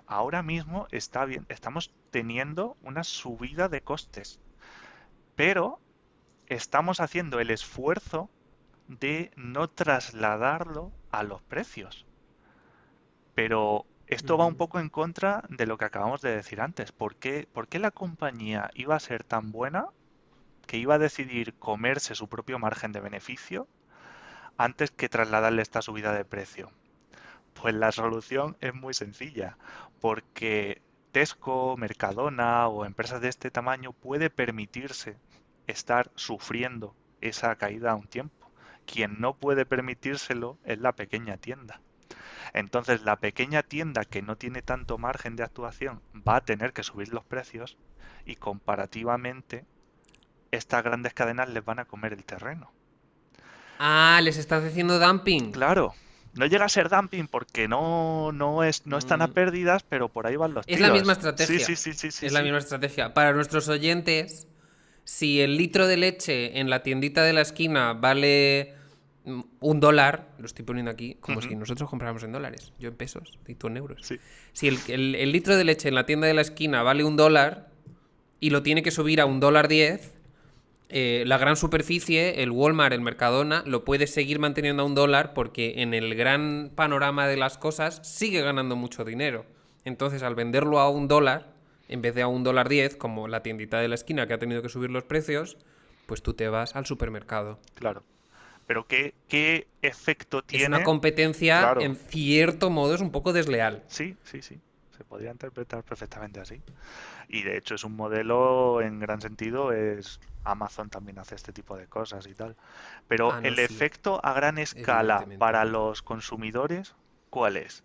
ahora mismo está bien, estamos teniendo una subida de costes, pero estamos haciendo el esfuerzo de no trasladarlo a los precios. Pero esto va un Ujú. poco en contra de lo que acabamos de decir antes. Por qué la compañía iba a ser tan buena que iba a decidir comerse su propio margen de beneficio antes que trasladarle esta subida de precio? Pues la solución es muy sencilla, porque Tesco, Mercadona o empresas de este tamaño puede permitirse estar sufriendo esa caída a un tiempo. Quien no puede permitírselo es la pequeña tienda. Entonces, la pequeña tienda que no tiene tanto margen de actuación va a tener que subir los precios y comparativamente estas grandes cadenas les van a comer el terreno. Ah, les estás haciendo dumping. Claro, no llega a ser dumping porque no están a Mm, pérdidas, pero por ahí van los Es la misma tiros. Sí, estrategia. sí, sí, sí, sí, Es la sí. misma estrategia. Para nuestros oyentes, si el litro de leche en la tiendita de la esquina vale $1, lo estoy poniendo aquí como Ujú. si nosotros compráramos en dólares, yo en pesos y tú en euros. Sí, Si el litro de leche en la tienda de la esquina vale $1 y lo tiene que subir a $1.10, la gran superficie, el Walmart, el Mercadona, lo puede seguir manteniendo a $1 porque en el gran panorama de las cosas sigue ganando mucho dinero. Entonces, al venderlo a $1, en vez de a $1.10, como la tiendita de la esquina que ha tenido que subir los precios, pues tú te vas al supermercado. claro. Pero ¿qué efecto Es una tiene? competencia, Claro, en cierto modo, es un poco desleal. sí, sí, sí. Se podría interpretar perfectamente así. Y de hecho es un modelo en gran sentido, es Amazon también hace este tipo de cosas y tal. Pero Ah, no, el sí, efecto a gran escala evidentemente. para los consumidores, ¿cuál es?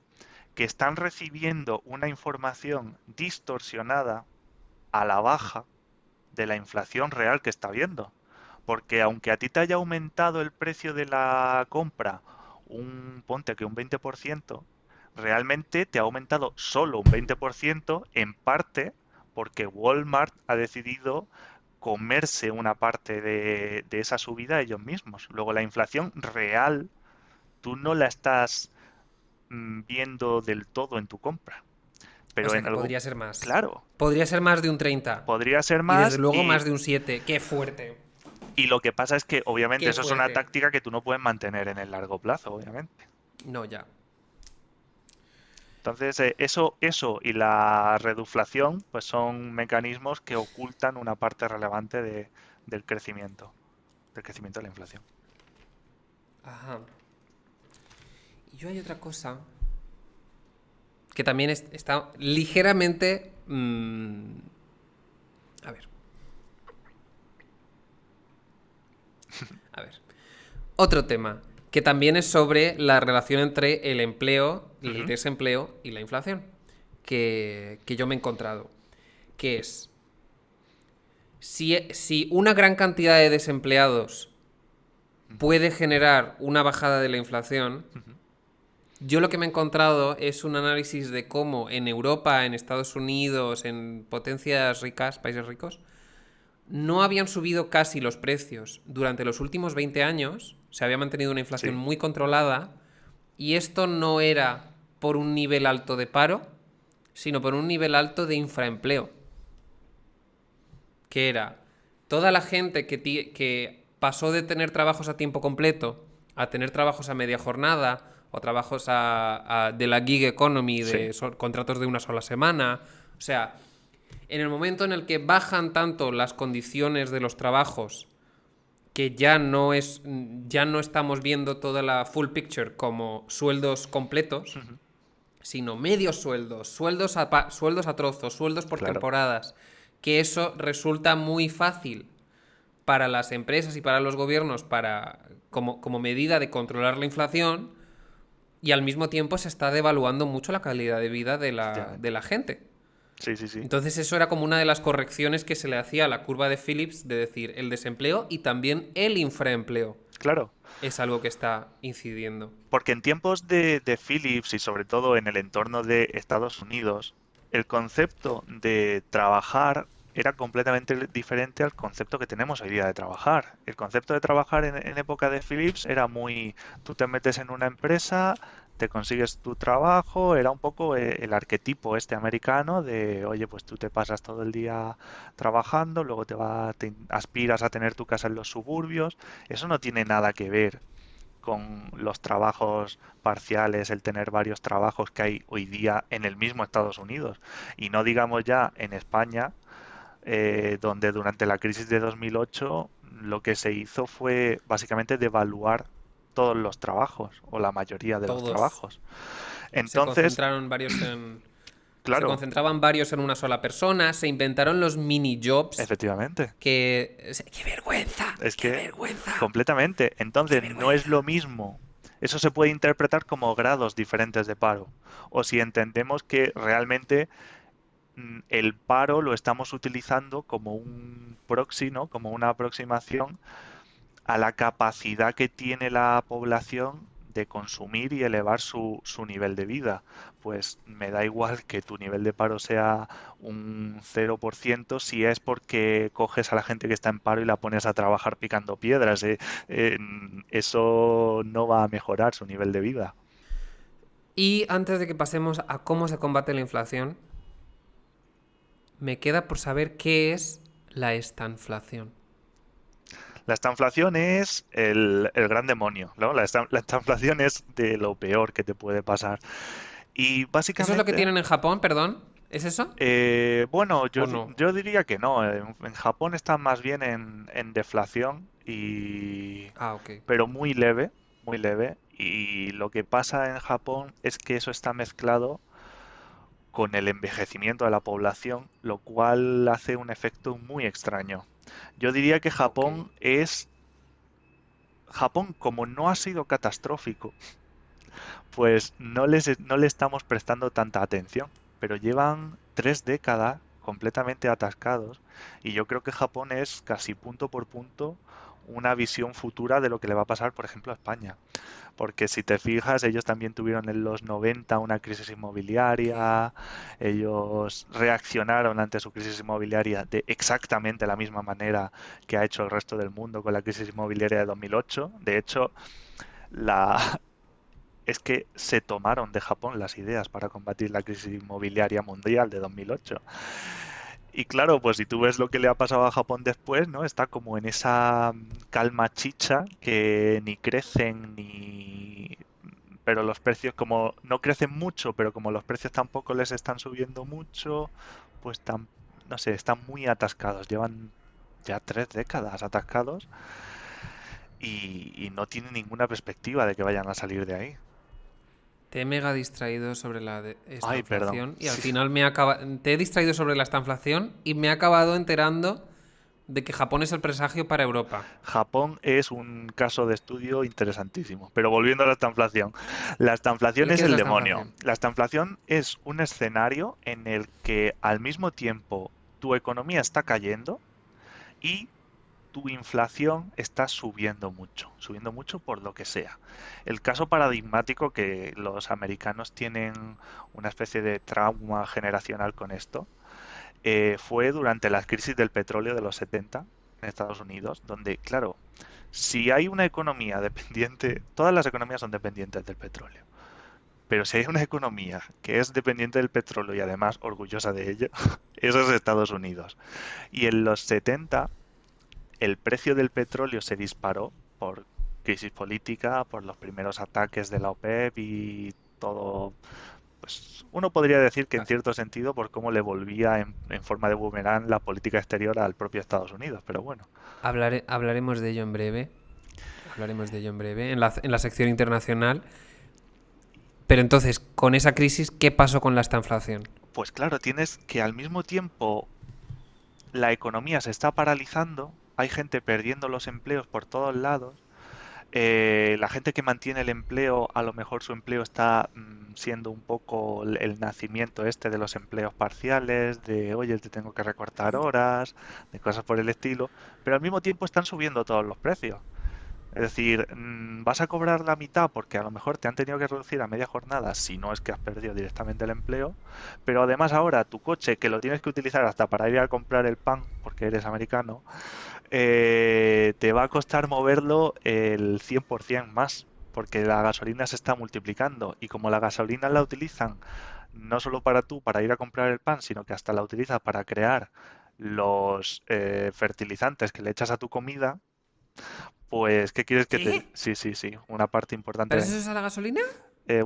Que están recibiendo una información distorsionada a la baja de la inflación real que está viendo. Porque aunque a ti te haya aumentado el precio de la compra ponte que un 20%, realmente te ha aumentado solo un 20% en parte porque Walmart ha decidido comerse una parte de esa subida ellos mismos. Luego la inflación real tú no la estás viendo del todo en tu compra. O Pero sea en que algo, podría ser más. claro, Podría ser más de un 30. podría ser Y desde más luego más de un 7. ¡Qué fuerte! y lo que pasa es que obviamente ¡Qué eso es una fuerte! táctica que tú no puedes mantener en el largo plazo, obviamente. No, ya. Entonces, eso y la reduflación, pues son mecanismos que ocultan una parte relevante del crecimiento de la inflación. Ajá. Y yo hay otra cosa que también está ligeramente... a ver. A ver. Otro tema que también es sobre la relación entre el empleo, el Ujú. desempleo y la inflación, que yo me he encontrado. Que es, si una gran cantidad de desempleados Ujú. puede generar una bajada de la inflación, Ujú. yo lo que me he encontrado es un análisis de cómo en Europa, en Estados Unidos, en potencias ricas, países ricos, no habían subido casi los precios durante los últimos 20 años, se había mantenido una inflación Sí, muy controlada, y esto no era por un nivel alto de paro, sino por un nivel alto de infraempleo, que era toda la gente que pasó de tener trabajos a tiempo completo a tener trabajos a media jornada o trabajos de la gig economy, sí, de contratos de una sola semana. O sea, en el momento en el que bajan tanto las condiciones de los trabajos que ya no estamos viendo toda la full picture como sueldos completos, ujú, sino medios sueldos, sueldos a trozos, sueldos por claro, temporadas, que eso resulta muy fácil para las empresas y para los gobiernos como medida de controlar la inflación, y al mismo tiempo se está devaluando mucho la calidad de vida de efectivamente. la gente. Sí, sí, sí, Entonces eso era como una de las correcciones que se le hacía a la curva de Phillips, de decir el desempleo y también el infraempleo claro. es algo que está incidiendo. Porque en tiempos de Philips y sobre todo en el entorno de Estados Unidos, el concepto de trabajar era completamente diferente al concepto que tenemos hoy día de trabajar. El concepto de trabajar en época de Philips era muy, tú te metes en una empresa, te consigues tu trabajo, era un poco el arquetipo este americano de, oye, pues tú te pasas todo el día trabajando, luego te aspiras a tener tu casa en los suburbios. Eso no tiene nada que ver con los trabajos parciales, el tener varios trabajos que hay hoy día en el mismo Estados Unidos. Y no digamos ya en España, donde durante la crisis de 2008 lo que se hizo fue básicamente devaluar todos los trabajos o la mayoría de los Todos trabajos. se Entonces, concentraron varios en... Se claro, concentraban varios en una sola persona, se inventaron los mini jobs efectivamente, que... ¡Qué vergüenza! es ¡Qué que vergüenza! completamente. ¡Qué Entonces, no es lo vergüenza! mismo. Eso se puede interpretar como grados diferentes de paro. O si entendemos que realmente el paro lo estamos utilizando como un proxy, ¿no? Como una aproximación a la capacidad que tiene la población de consumir y elevar su nivel de vida. Pues me da igual que tu nivel de paro sea un 0% si es porque coges a la gente que está en paro y la pones a trabajar picando piedras. Eso no va a mejorar su nivel de vida. Y antes de que pasemos a cómo se combate la inflación, me queda por saber qué es la estanflación. La estanflación es el gran demonio, ¿no? La estanflación es de lo peor que te puede pasar. Y ¿Eso es lo que básicamente, tienen en Japón, perdón? ¿Es eso? bueno, ¿O no? yo diría que no. En Japón están más bien en deflación, Ah, ok. pero muy leve, muy leve. Y lo que pasa en Japón es que eso está mezclado con el envejecimiento de la población, lo cual hace un efecto muy extraño. Yo diría que Ok. Japón, como no ha sido catastrófico, pues no le estamos prestando tanta atención, pero llevan 3 décadas completamente atascados y yo creo que Japón es casi punto por punto una visión futura de lo que le va a pasar, por ejemplo, a España. Porque si te fijas, ellos también tuvieron en los 90 una crisis Ok. inmobiliaria, ellos reaccionaron ante su crisis inmobiliaria de exactamente la misma manera que ha hecho el resto del mundo con la crisis inmobiliaria de 2008. De hecho, la, es que se tomaron de Japón las ideas para combatir la crisis inmobiliaria mundial de 2008. Y claro, pues si tú ves lo que le ha pasado a Japón después, ¿no? Está como en esa calma chicha que ni crecen ni... Pero los precios como no crecen mucho, pero como los precios tampoco les están subiendo mucho, pues no sé, están muy atascados. Llevan ya 3 décadas atascados y no tienen ninguna perspectiva de que vayan a salir de ahí. Te he mega distraído sobre Ay, perdón. estanflación y al Sí. final te he distraído sobre la estanflación y me he acabado enterando de que Japón es el presagio para Europa. Japón es un caso de estudio interesantísimo. Pero volviendo a la estanflación. La estanflación ¿Y es qué es el la demonio. estanflación? La estanflación es un escenario en el que al mismo tiempo tu economía está cayendo y tu inflación está subiendo mucho por lo que sea. El caso paradigmático que los americanos tienen una especie de trauma generacional con esto fue durante la crisis del petróleo de los 70 en Estados Unidos, donde, claro, si hay una economía dependiente, todas las economías son dependientes del petróleo, pero si hay una economía que es dependiente del petróleo y además orgullosa de ello, eso es Estados Unidos. Y en los 70 el precio del petróleo se disparó por crisis política, por los primeros ataques de la OPEP y todo. Pues uno podría decir que en Ah, cierto sentido por cómo le volvía en forma de boomerang la política exterior al propio Estados Unidos, pero bueno. hablaremos de ello en breve. Hablaremos de ello en breve en la sección internacional. Pero entonces, con esa crisis, ¿qué pasó con la estanflación? Pues claro, tienes que al mismo tiempo la economía se está paralizando, hay gente perdiendo los empleos por todos lados. La gente que mantiene el empleo, a lo mejor su empleo está siendo un poco el nacimiento este de los empleos parciales, de oye, te tengo que recortar horas, de cosas por el estilo, pero al mismo tiempo están subiendo todos los precios. Es decir, vas a cobrar la mitad porque a lo mejor te han tenido que reducir a media jornada si no es que has perdido directamente el empleo, pero además ahora tu coche que lo tienes que utilizar hasta para ir a comprar el pan porque eres americano, te va a costar moverlo el 100% más, porque la gasolina se está multiplicando y como la gasolina la utilizan no solo para tú, para ir a comprar el pan, sino que hasta la utilizas para crear los fertilizantes que le echas a tu comida, pues, ¿qué quieres que te... ¿Qué? Sí, sí, sí, una parte importante ¿Para de... eso se usa la gasolina?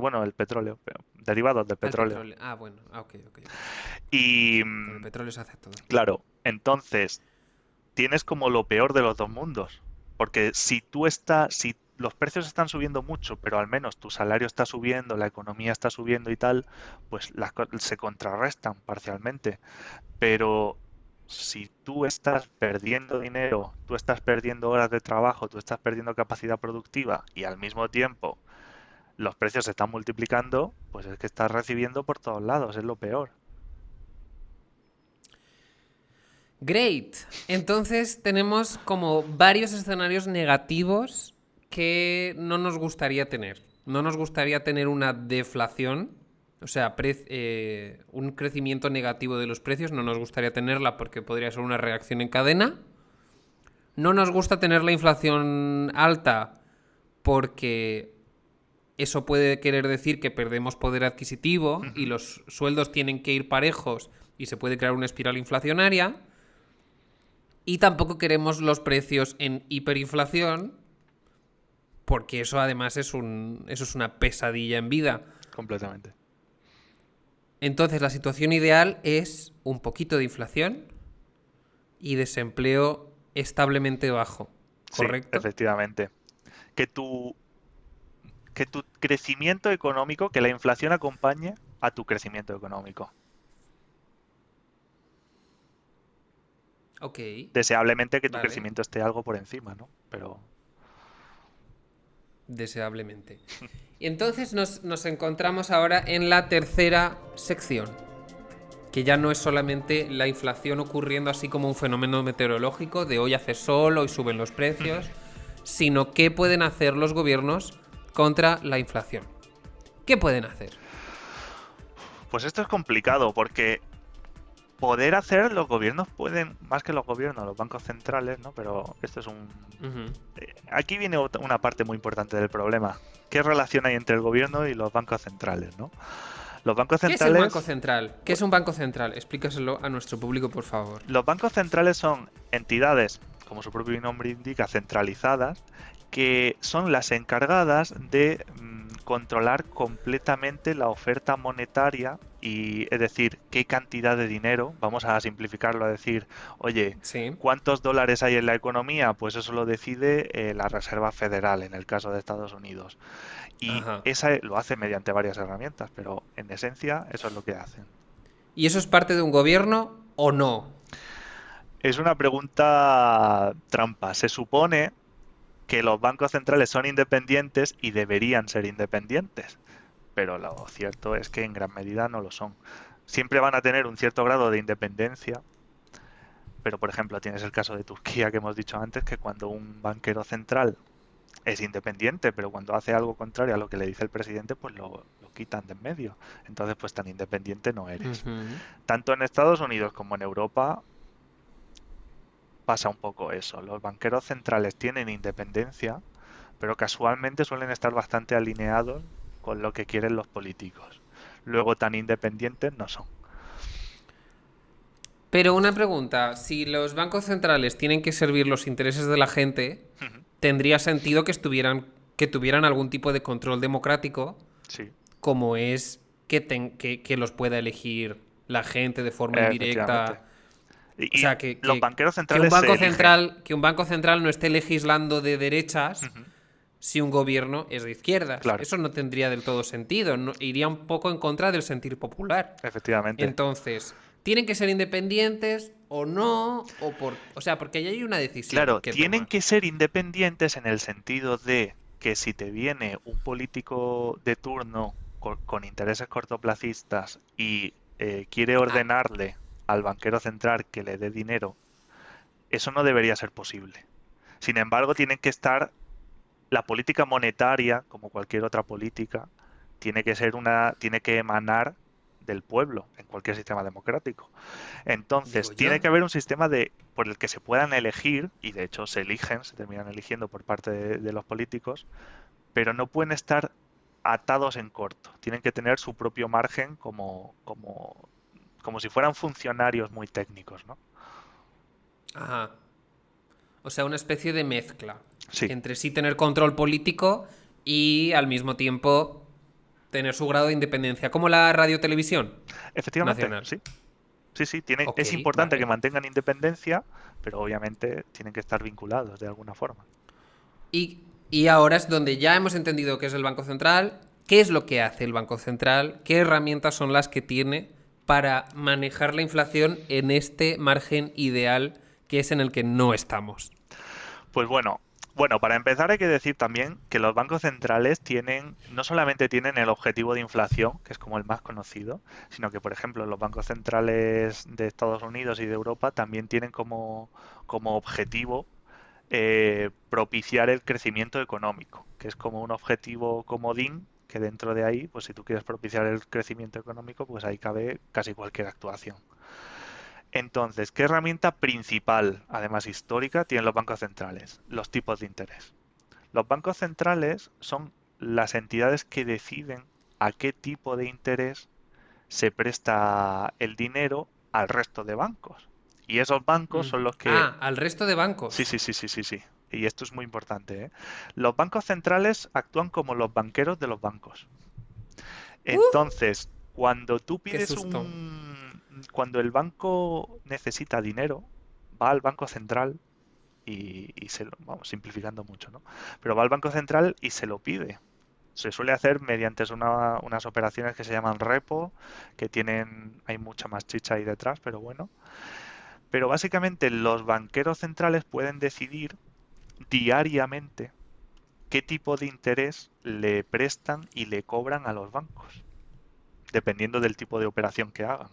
Bueno, el petróleo, derivados del Al petróleo. petróleo. Ah, bueno. Ah, ok, ok, ok. Y, Sí, con el petróleo se hace todo. claro, entonces tienes como lo peor de los dos mundos. Porque si los precios están subiendo mucho, pero al menos tu salario está subiendo, la economía está subiendo y tal, pues se contrarrestan parcialmente. Pero si tú estás perdiendo dinero, tú estás perdiendo horas de trabajo, tú estás perdiendo capacidad productiva y al mismo tiempo los precios se están multiplicando, pues es que estás recibiendo por todos lados, es lo peor. Great. Entonces tenemos como varios escenarios negativos que no nos gustaría tener. No nos gustaría tener una deflación, o sea, un crecimiento negativo de los precios, no nos gustaría tenerla porque podría ser una reacción en cadena. No nos gusta tener la inflación alta porque eso puede querer decir que perdemos poder adquisitivo y Ujú. los sueldos tienen que ir parejos y se puede crear una espiral inflacionaria. Y tampoco queremos los precios en hiperinflación, porque eso además eso es una pesadilla en vida. Completamente. Entonces la situación ideal es un poquito de inflación y desempleo establemente bajo, Sí, ¿correcto? efectivamente. Que tu, que tu crecimiento económico, que la inflación acompañe a tu crecimiento económico. Ok, Deseablemente que tu vale, crecimiento esté algo por encima, ¿no? Pero deseablemente. Y entonces nos encontramos ahora en la tercera sección, que ya no es solamente la inflación ocurriendo así como un fenómeno meteorológico de hoy hace sol, hoy suben los precios, sino qué pueden hacer los gobiernos contra la inflación. ¿Qué pueden hacer? pues esto es complicado porque poder hacer, los gobiernos pueden, más que los gobiernos, los bancos centrales, ¿no? Pero esto es un... Ujú. Aquí viene una parte muy importante del problema. ¿Qué relación hay entre el gobierno y los bancos centrales, ¿no? Los bancos ¿Qué es el Banco centrales, Central? ¿Qué es un Banco Central? Explícaselo a nuestro público, por favor. los bancos centrales son entidades, como su propio nombre indica, centralizadas, que son las encargadas de controlar completamente la oferta monetaria y, es decir, qué cantidad de dinero, vamos a simplificarlo a decir, oye, Sí. ¿cuántos dólares hay en la economía? Pues eso lo decide la Reserva Federal en el caso de Estados Unidos. Y Ajá. esa lo hace mediante varias herramientas, pero en esencia eso es lo que hacen. ¿Y eso es parte de un gobierno o no? Es una pregunta trampa. Se supone que los bancos centrales son independientes y deberían ser independientes, pero lo cierto es que en gran medida no lo son. Siempre van a tener un cierto grado de independencia, pero por ejemplo tienes el caso de Turquía que hemos dicho antes, que cuando un banquero central es independiente, pero cuando hace algo contrario a lo que le dice el presidente, pues lo quitan de en medio. Entonces, pues tan independiente no eres. Ujú. Tanto en Estados Unidos como en Europa pasa un poco eso. Los banqueros centrales tienen independencia, pero casualmente suelen estar bastante alineados con lo que quieren los políticos. Luego tan independientes no son. Pero una pregunta, si los bancos centrales tienen que servir los intereses de la gente, tendría sentido que tuvieran algún tipo de control democrático, Sí, como es que los pueda elegir la gente de forma efectivamente. indirecta. O Y sea, los banqueros centrales se eligen. que un banco central no esté legislando de derechas Ujú, si un gobierno es de izquierdas. claro, Eso no tendría del todo sentido, iría un poco en contra del sentir popular. efectivamente. Entonces, ¿tienen que ser independientes o no? O sea, porque ahí hay una decisión Claro, que tienen tomar. que ser independientes en el sentido de que si te viene un político de turno con intereses cortoplacistas y quiere Ah, ordenarle al banquero central que le dé dinero, eso no debería ser posible. Sin embargo, tienen que estar la política monetaria, como cualquier otra política, tiene que emanar del pueblo en cualquier sistema democrático. digo Entonces, yo. tiene que haber un sistema por el que se puedan elegir, y de hecho se eligen, se terminan eligiendo por parte de los políticos, pero no pueden estar atados en corto. Tienen que tener su propio margen como si fueran funcionarios muy técnicos, ¿no? Ajá. O sea, una especie de mezcla Sí, entre sí tener control político y al mismo tiempo tener su grado de independencia, como la radiotelevisión efectivamente, nacional. sí. Sí, sí, Ok, es importante que vale. mantengan independencia, pero obviamente tienen que estar vinculados de alguna forma. Y ahora es donde ya hemos entendido qué es el Banco Central, qué es lo que hace el Banco Central, qué herramientas son las que tiene para manejar la inflación en este margen ideal que es en el que no estamos. Pues bueno, para empezar hay que decir también que los bancos centrales no solamente tienen el objetivo de inflación, que es como el más conocido, sino que, por ejemplo, los bancos centrales de Estados Unidos y de Europa también tienen como objetivo propiciar el crecimiento económico, que es como un objetivo comodín que dentro de ahí, pues si tú quieres propiciar el crecimiento económico, pues ahí cabe casi cualquier actuación. Entonces, ¿qué herramienta principal, además histórica, tienen los bancos centrales? Los tipos de interés. Los bancos centrales son las entidades que deciden a qué tipo de interés se presta el dinero al resto de bancos. Y esos bancos son los que... Ah, al resto de Sí, bancos. sí, sí, sí, sí, sí. Y esto es muy importante, ¿eh? Los bancos centrales actúan como los banqueros de los bancos. Entonces, cuando tú Qué pides susto. cuando el banco necesita dinero, va al Banco Central vamos, simplificando mucho, ¿no? Pero va al Banco Central y se lo pide. Se suele hacer mediante unas operaciones que se llaman repo, hay mucha más chicha ahí detrás, pero bueno. Pero básicamente los banqueros centrales pueden decidir diariamente qué tipo de interés le prestan y le cobran a los bancos, dependiendo del tipo de operación que hagan.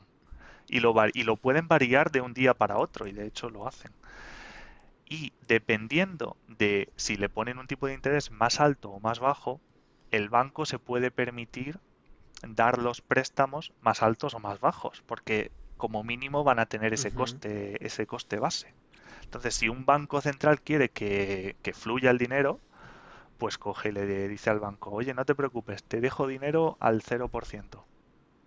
Y lo pueden variar de un día para otro, y de hecho lo hacen. Y dependiendo de si le ponen un tipo de interés más alto o más bajo, el banco se puede permitir dar los préstamos más altos o más bajos, porque como mínimo van a tener Ujú. ese coste base. Entonces, si un banco central quiere que fluya el dinero, pues coge y le dice al banco, oye, no te preocupes, te dejo dinero al 0%.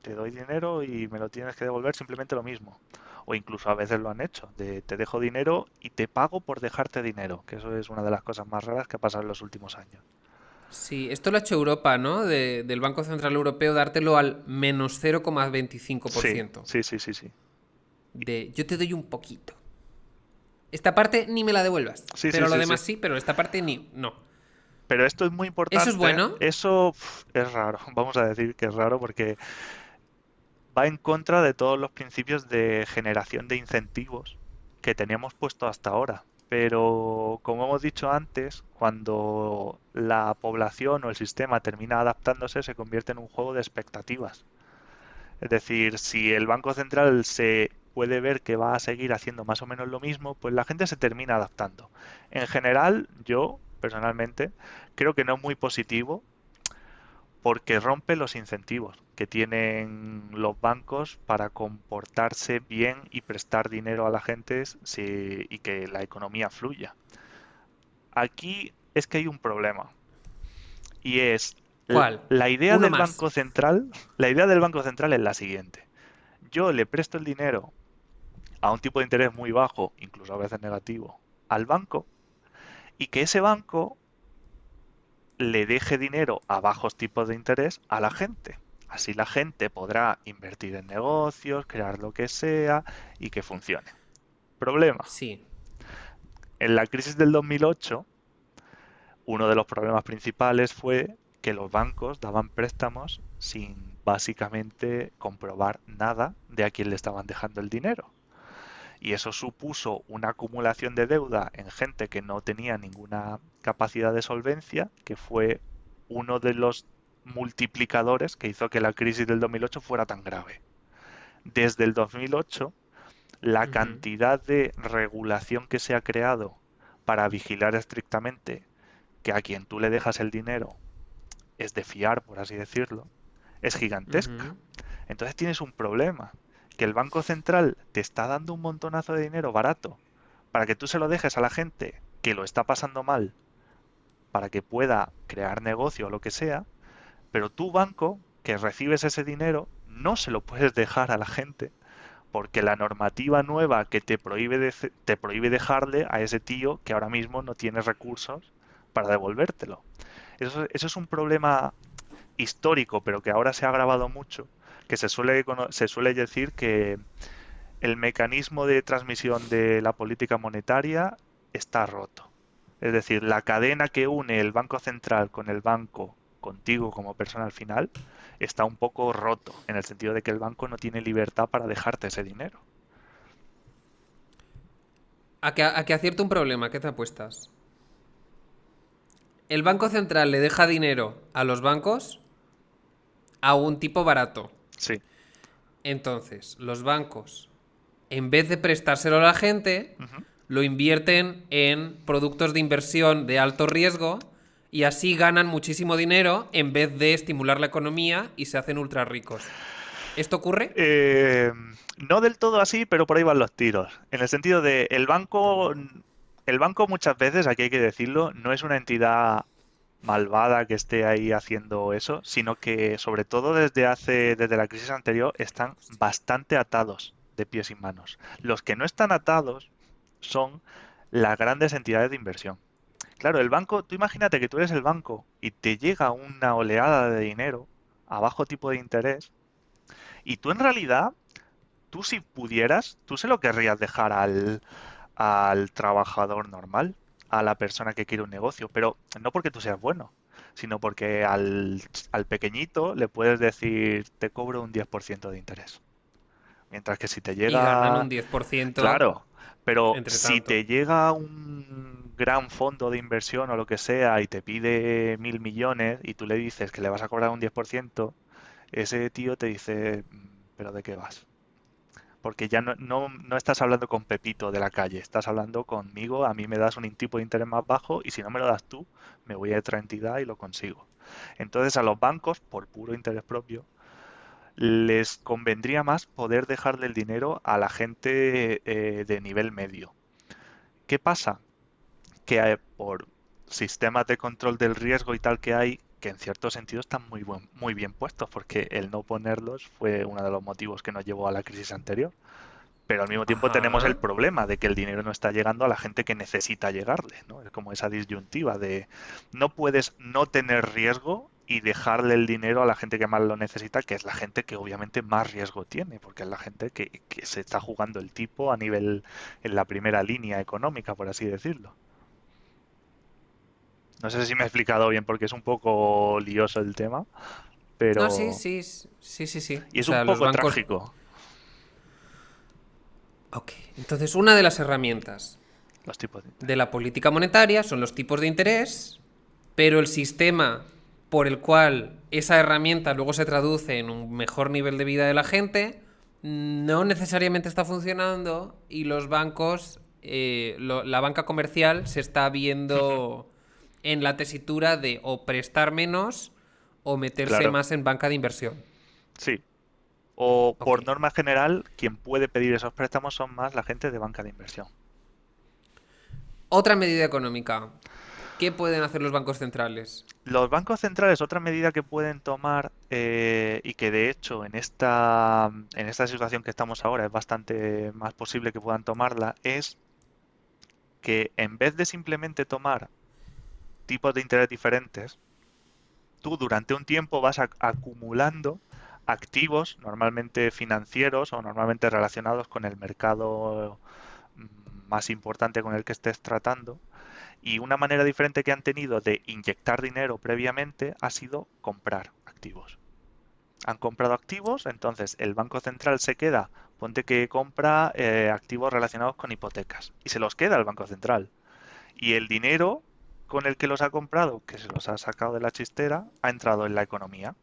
Te doy dinero y me lo tienes que devolver simplemente lo mismo. O incluso a veces lo han hecho, de te dejo dinero y te pago por dejarte dinero, que eso es una de las cosas más raras que ha pasado en los últimos años. Sí, esto lo ha hecho Europa, ¿no? Del Banco Central Europeo dártelo al menos 0,25%. Sí, sí, sí, sí, sí. De yo te doy un poquito. Esta parte ni me la devuelvas. Sí, sí, Pero lo sí, sí. demás sí, pero esta parte ni. No. Pero esto es muy Eso es importante. bueno. Eso es raro. Vamos a decir que es raro porque va en contra de todos los principios de generación de incentivos que teníamos puesto hasta ahora. Pero como hemos dicho antes, cuando la población o el sistema termina adaptándose, se convierte en un juego de expectativas. Es decir, si el Banco Central se puede ver que va a seguir haciendo más o menos lo mismo, pues la gente se termina adaptando. En general, yo personalmente creo que no es muy positivo porque rompe los incentivos que tienen los bancos para comportarse bien y prestar dinero a la gente y que la economía fluya. Aquí es que hay un problema y es ¿Cuál? la idea Uno del más. Banco Central, la idea del Banco Central es la siguiente. Yo le presto el dinero a un tipo de interés muy bajo, incluso a veces negativo, al banco y que ese banco le deje dinero a bajos tipos de interés a la gente. Así la gente podrá invertir en negocios, crear lo que sea y que funcione. Problema. Sí. En la crisis del 2008, uno de los problemas principales fue que los bancos daban préstamos sin básicamente comprobar nada de a quién le estaban dejando el dinero. Y eso supuso una acumulación de deuda en gente que no tenía ninguna capacidad de solvencia, que fue uno de los multiplicadores que hizo que la crisis del 2008 fuera tan grave. Desde el 2008, la Ujú. cantidad de regulación que se ha creado para vigilar estrictamente que a quien tú le dejas el dinero es de fiar, por así decirlo, es gigantesca. Ujú. Entonces tienes un problema, que el Banco Central te está dando un montonazo de dinero barato para que tú se lo dejes a la gente que lo está pasando mal, para que pueda crear negocio o lo que sea, pero tu banco, que recibes ese dinero, no se lo puedes dejar a la gente porque la normativa nueva que te prohíbe dejarle a ese tío que ahora mismo no tiene recursos para devolvértelo. Eso es un problema histórico, pero que ahora se ha agravado mucho, que se suele decir que el mecanismo de transmisión de la política monetaria está roto. Es decir, la cadena que une el Banco Central con el banco, contigo como persona al final, está un poco roto, en el sentido de que el banco no tiene libertad para dejarte ese dinero. A que acierta un problema, ¿qué te apuestas? El Banco Central le deja dinero a los bancos a un tipo barato. Sí. Entonces, los bancos, en vez de prestárselo a la gente, Ujú. lo invierten en productos de inversión de alto riesgo y así ganan muchísimo dinero en vez de estimular la economía y se hacen ultra ricos. ¿Esto ocurre? Eh, no del todo así, pero por ahí van los tiros. En el sentido de el banco muchas veces, aquí hay que decirlo, no es una entidad malvada que esté ahí haciendo eso, sino que sobre todo desde la crisis anterior están bastante atados de pies y manos. Los que no están atados son las grandes entidades de inversión. Claro, el banco, tú imagínate que tú eres el banco y te llega una oleada de dinero a bajo tipo de interés y tú en realidad, tú si pudieras, tú se lo querrías dejar al trabajador normal, a la persona que quiere un negocio, pero no porque tú seas bueno, sino porque al pequeñito le puedes decir, te cobro un 10% de interés. Mientras que si te Y ganan llega, un 10% claro, pero entre si tanto. te llega un gran fondo de inversión o lo que sea y te pide 1.000 millones y tú le dices que le vas a cobrar un 10%, ese tío te dice, pero ¿de qué vas? Porque ya no estás hablando con Pepito de la calle, estás hablando conmigo, a mí me das un tipo de interés más bajo y si no me lo das tú, me voy a otra entidad y lo consigo. Entonces a los bancos, por puro interés propio, les convendría más poder dejarle el dinero a la gente de nivel medio. ¿Qué pasa? Que por sistemas de control del riesgo y tal que hay, que en cierto sentido están muy bien puestos, porque el no ponerlos fue uno de los motivos que nos llevó a la crisis anterior. Pero al mismo tiempo tenemos el Ajá. problema de que el dinero no está llegando a la gente que necesita llegarle, ¿no? Es como esa disyuntiva de no puedes no tener riesgo y dejarle el dinero a la gente que más lo necesita, que es la gente que obviamente más riesgo tiene, porque es la gente que se está jugando el tipo a nivel en la primera línea económica, por así decirlo. No sé si me he explicado bien porque es un poco lioso el tema, No, sí, pero... sí, sí, sí, sí. Y O es un sea, los poco bancos. trágico Ok. Entonces, una de las herramientas los tipos de de interés. la política monetaria son los tipos de interés, pero el sistema por el cual esa herramienta luego se traduce en un mejor nivel de vida de la gente no necesariamente está funcionando y los bancos, la banca comercial se está viendo en la tesitura de o prestar menos o meterse Claro, más en banca de inversión. sí. O Ok. por norma general, quien puede pedir esos préstamos son más la gente de banca de inversión. Otra medida económica. ¿Qué pueden hacer los bancos centrales? Los bancos centrales, otra medida que pueden tomar y que de hecho en esta situación que estamos ahora es bastante más posible que puedan tomarla, es que en vez de simplemente tomar tipos de interés diferentes, tú durante un tiempo vas acumulando activos, normalmente financieros o normalmente relacionados con el mercado mm, más importante con el que estés tratando. Y una manera diferente que han tenido de inyectar dinero previamente ha sido comprar activos. Han comprado activos, entonces el Banco Central se queda, ponte que compra activos relacionados con hipotecas, y se los queda el Banco Central. Y el dinero con el que los ha comprado, que se los ha sacado de la chistera, ha entrado en la economía.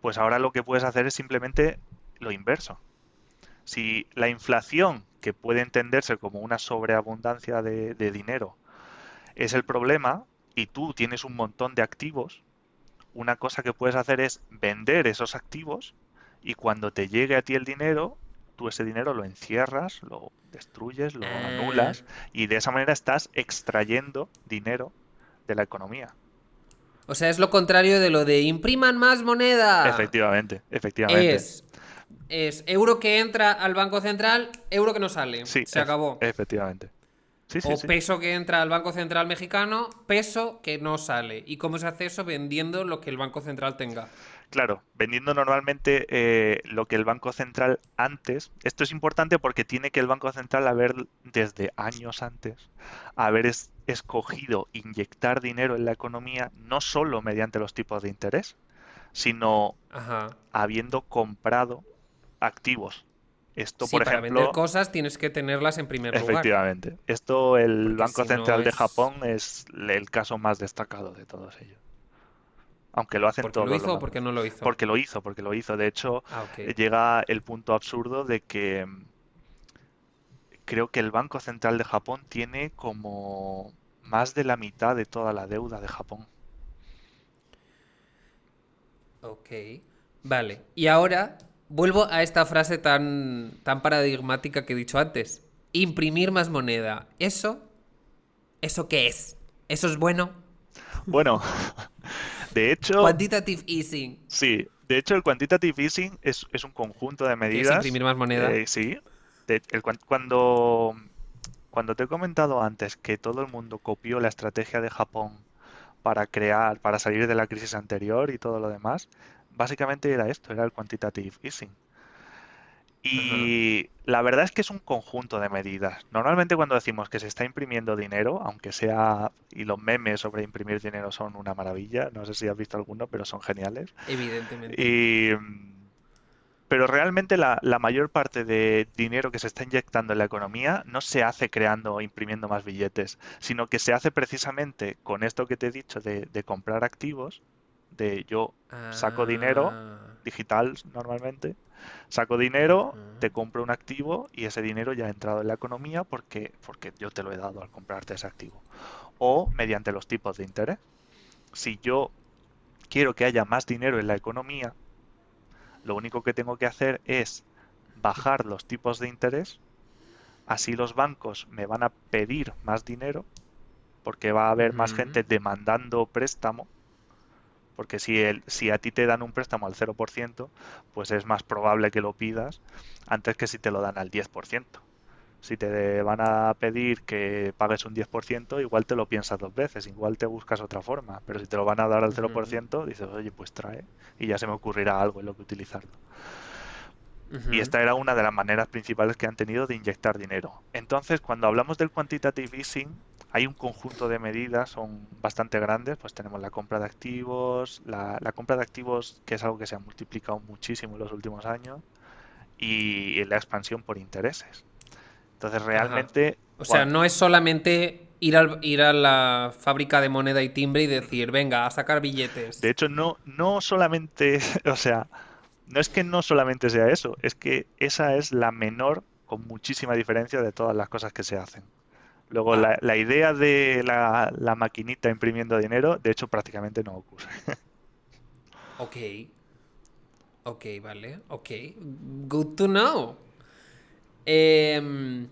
Pues ahora lo que puedes hacer es simplemente lo inverso. Si la inflación, que puede entenderse como una sobreabundancia de dinero, es el problema y tú tienes un montón de activos, una cosa que puedes hacer es vender esos activos y cuando te llegue a ti el dinero, tú ese dinero lo encierras, lo destruyes, lo Ah, anulas y de esa manera estás extrayendo dinero de la economía. o sea, es lo contrario de lo de impriman más moneda. Efectivamente, efectivamente. Es, es euro que entra al Banco Central, euro que no sale. Sí, Se acabó. efectivamente. Sí, sí, O sí. peso que entra al Banco Central mexicano, peso que no sale. ¿Y cómo se hace eso? Vendiendo lo que el Banco Central tenga. Claro, vendiendo normalmente lo que el Banco Central antes, esto es importante porque tiene que el Banco Central haber desde años antes, haber escogido inyectar dinero en la economía no solo mediante los tipos de interés, sino Ajá. habiendo comprado activos. Esto, Sí, por para vender ejemplo, cosas tienes que tenerlas en primer lugar. efectivamente, esto el Porque Banco si no Central de es... Japón es el caso más destacado de todos ellos. Aunque lo hacen ¿Porque lo todos los hizo o porque bancos. no lo hizo? Porque lo hizo, porque lo hizo. De hecho, Ah, ok. llega el punto absurdo de que creo que el Banco Central de Japón tiene como más de la mitad de toda la deuda de Japón. Ok. Vale. Y ahora vuelvo a esta frase tan paradigmática que he dicho antes. Imprimir más moneda. ¿Eso qué es? ¿Eso es bueno? Bueno, de hecho, Quantitative easing. sí. De hecho, el quantitative easing es un conjunto de ¿Qué es medidas. imprimir más moneda? Sí. Cuando te he comentado antes que todo el mundo copió la estrategia de Japón para salir de la crisis anterior y todo lo demás, básicamente era esto, era el quantitative easing. Ajá. Y la verdad es que es un conjunto de medidas. Normalmente cuando decimos que se está imprimiendo dinero, aunque sea, y los memes sobre imprimir dinero son una maravilla, no sé si has visto alguno, pero son geniales. Evidentemente. Y, pero realmente la mayor parte de dinero que se está inyectando en la economía no se hace creando o imprimiendo más billetes, sino que se hace precisamente con esto que te he dicho de comprar activos, de yo saco dinero Ah. digital normalmente, saco dinero, te compro un activo y ese dinero ya ha entrado en la economía porque yo te lo he dado al comprarte ese activo. O mediante los tipos de interés. Si yo quiero que haya más dinero en la economía, Lo único que tengo que hacer es bajar los tipos de interés, así los bancos me van a pedir más dinero porque va a haber más Ujú, gente demandando préstamo, porque si a ti te dan un préstamo al 0%, pues es más probable que lo pidas antes que si te lo dan al 10%. Si te van a pedir que pagues un 10%, igual te lo piensas dos veces, igual te buscas otra forma, pero si te lo van a dar al ujú, 0%, dices, oye, pues trae y ya se me ocurrirá algo en lo que utilizarlo. Y ujú. esta era una de las maneras principales que han tenido de inyectar dinero. Entonces, cuando hablamos del quantitative easing, hay un conjunto de medidas, son bastante grandes, pues tenemos la compra de activos, la compra de activos, que es algo que se ha multiplicado muchísimo en los últimos años, y la expansión por intereses. Entonces, Ajá. realmente, O sea, cuando, no es solamente ir a la fábrica de moneda y timbre y decir, venga, a sacar de billetes. hecho, no solamente, o sea, no es que no solamente sea eso, es que esa es la menor, con muchísima diferencia de todas las cosas que se hacen. Luego, Ah, la idea de la maquinita imprimiendo dinero, de hecho, prácticamente no ocurre. ok. Ok, vale. Ok. Good to know. Em,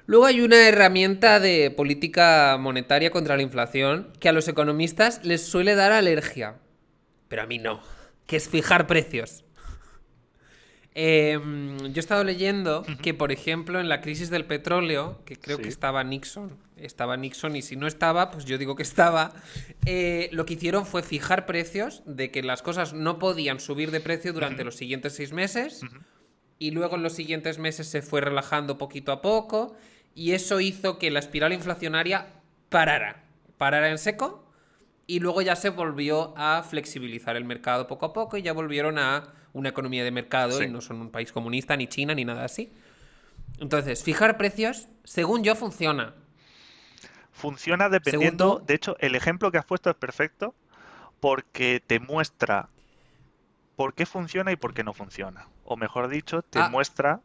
Luego hay una herramienta de política monetaria contra la inflación que a los economistas les suele dar alergia, pero a mí no, que es fijar precios. Yo he estado leyendo que, por ejemplo, en la crisis del petróleo, que creo que Sí. estaba Nixon y si no estaba, pues yo digo que estaba, lo que hicieron fue fijar precios de que las cosas no podían subir de precio durante Ujú, los siguientes 6 meses ujú. y luego en los siguientes meses se fue relajando poquito a poco y eso hizo que la espiral inflacionaria parara en seco y luego ya se volvió a flexibilizar el mercado poco a poco y ya volvieron a una economía de mercado y Sí. no son un país comunista, ni China, ni nada así. Entonces, fijar precios, según yo, funciona. Funciona Según dependiendo, tú, de hecho, el ejemplo que has puesto es perfecto porque te muestra por qué funciona y por qué no funciona. O mejor dicho, te ah, muestra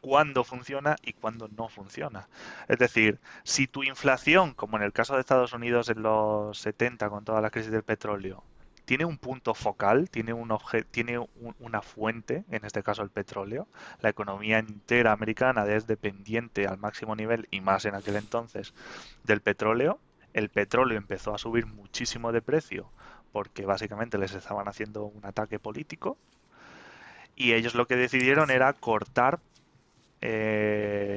cuándo funciona y cuándo no funciona. Es decir, si tu inflación, como en el caso de Estados Unidos en los 70 con toda la crisis del petróleo, tiene un punto focal, tiene una fuente, en este caso el petróleo, la economía entera americana es dependiente al máximo nivel y más en aquel entonces del petróleo, el petróleo empezó a subir muchísimo de precio porque básicamente les estaban haciendo un ataque político y ellos lo que decidieron así. era cortar,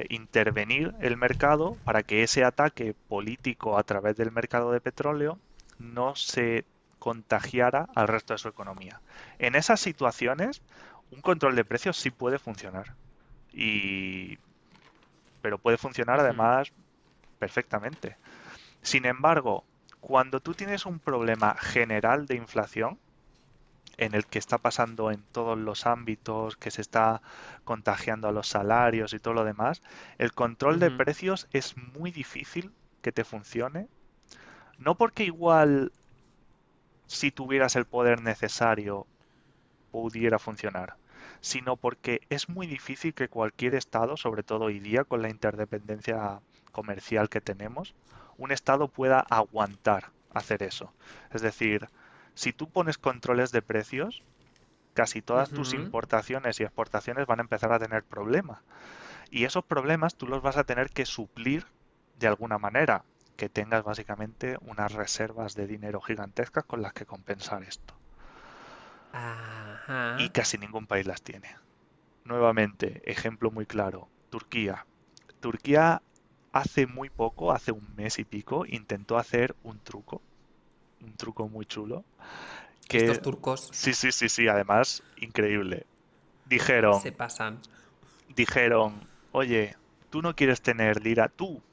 intervenir el mercado para que ese ataque político a través del mercado de petróleo no se contagiara al resto de su economía. En esas situaciones, un control de precios sí puede funcionar, y, pero puede funcionar Ujú, además perfectamente. Sin embargo, cuando tú tienes un problema general de inflación, en el que está pasando en todos los ámbitos, que se está contagiando a los salarios y todo lo demás, el control de ujú, precios es muy difícil que te funcione. No porque igual si tuvieras el poder necesario pudiera funcionar, sino porque es muy difícil que cualquier estado, sobre todo hoy día con la interdependencia comercial que tenemos, un estado pueda aguantar hacer eso. Es decir, si tú pones controles de precios, casi todas tus ujú. importaciones y exportaciones van a empezar a tener problemas. Y esos problemas tú los vas a tener que suplir de alguna manera, que tengas básicamente unas reservas de dinero gigantescas con las que compensar esto. Y Ajá. casi ningún país las tiene. Nuevamente, ejemplo muy claro, Turquía. Turquía hace muy poco, hace un mes y pico, intentó hacer un truco muy chulo, Estos que turcos sí, sí, sí, sí, además increíble. se Dijeron, pasan. dijeron, oye, tú no quieres tener lira, tú,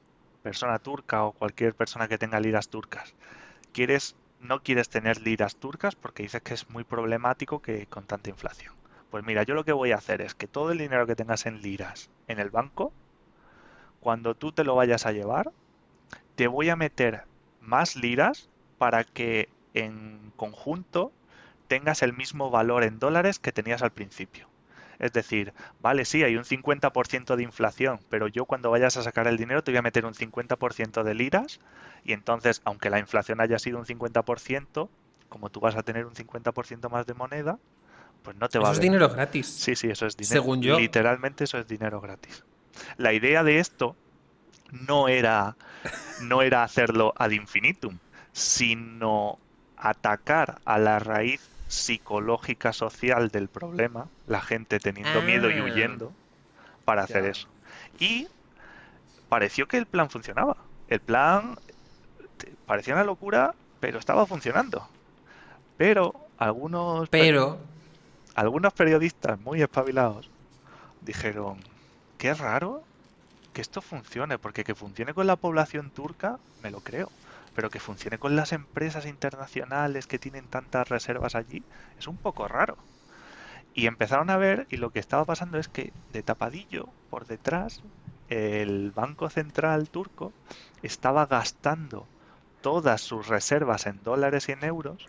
persona turca o cualquier persona que tenga liras turcas, no quieres tener liras turcas porque dices que es muy problemático que con tanta inflación. Pues mira, yo lo que voy a hacer es que todo el dinero que tengas en liras en el banco, cuando tú te lo vayas a llevar, te voy a meter más liras para que en conjunto tengas el mismo valor en dólares que tenías al principio. Es decir, vale, sí, hay un 50% de inflación, pero yo cuando vayas a sacar el dinero te voy a meter un 50% de liras y entonces, aunque la inflación haya sido un 50%, como tú vas a tener un 50% más de moneda, pues no te va Eso a es ver. dinero gratis, Sí, sí, eso es dinero. según yo. Literalmente eso es dinero gratis. La idea de esto no era, no era hacerlo ad infinitum, sino atacar a la raíz psicológica social del problema, la gente teniendo miedo y Ah, huyendo, para hacer ya. eso. Y pareció que el plan funcionaba. El plan parecía una locura, pero estaba funcionando. Pero Pero, algunos periodistas muy espabilados dijeron, qué raro que esto funcione, porque que funcione con la población turca, me lo creo, pero que funcione con las empresas internacionales que tienen tantas reservas allí, es un poco raro. Y empezaron a ver, y lo que estaba pasando es que de tapadillo, por detrás, el Banco Central turco estaba gastando todas sus reservas en dólares y en euros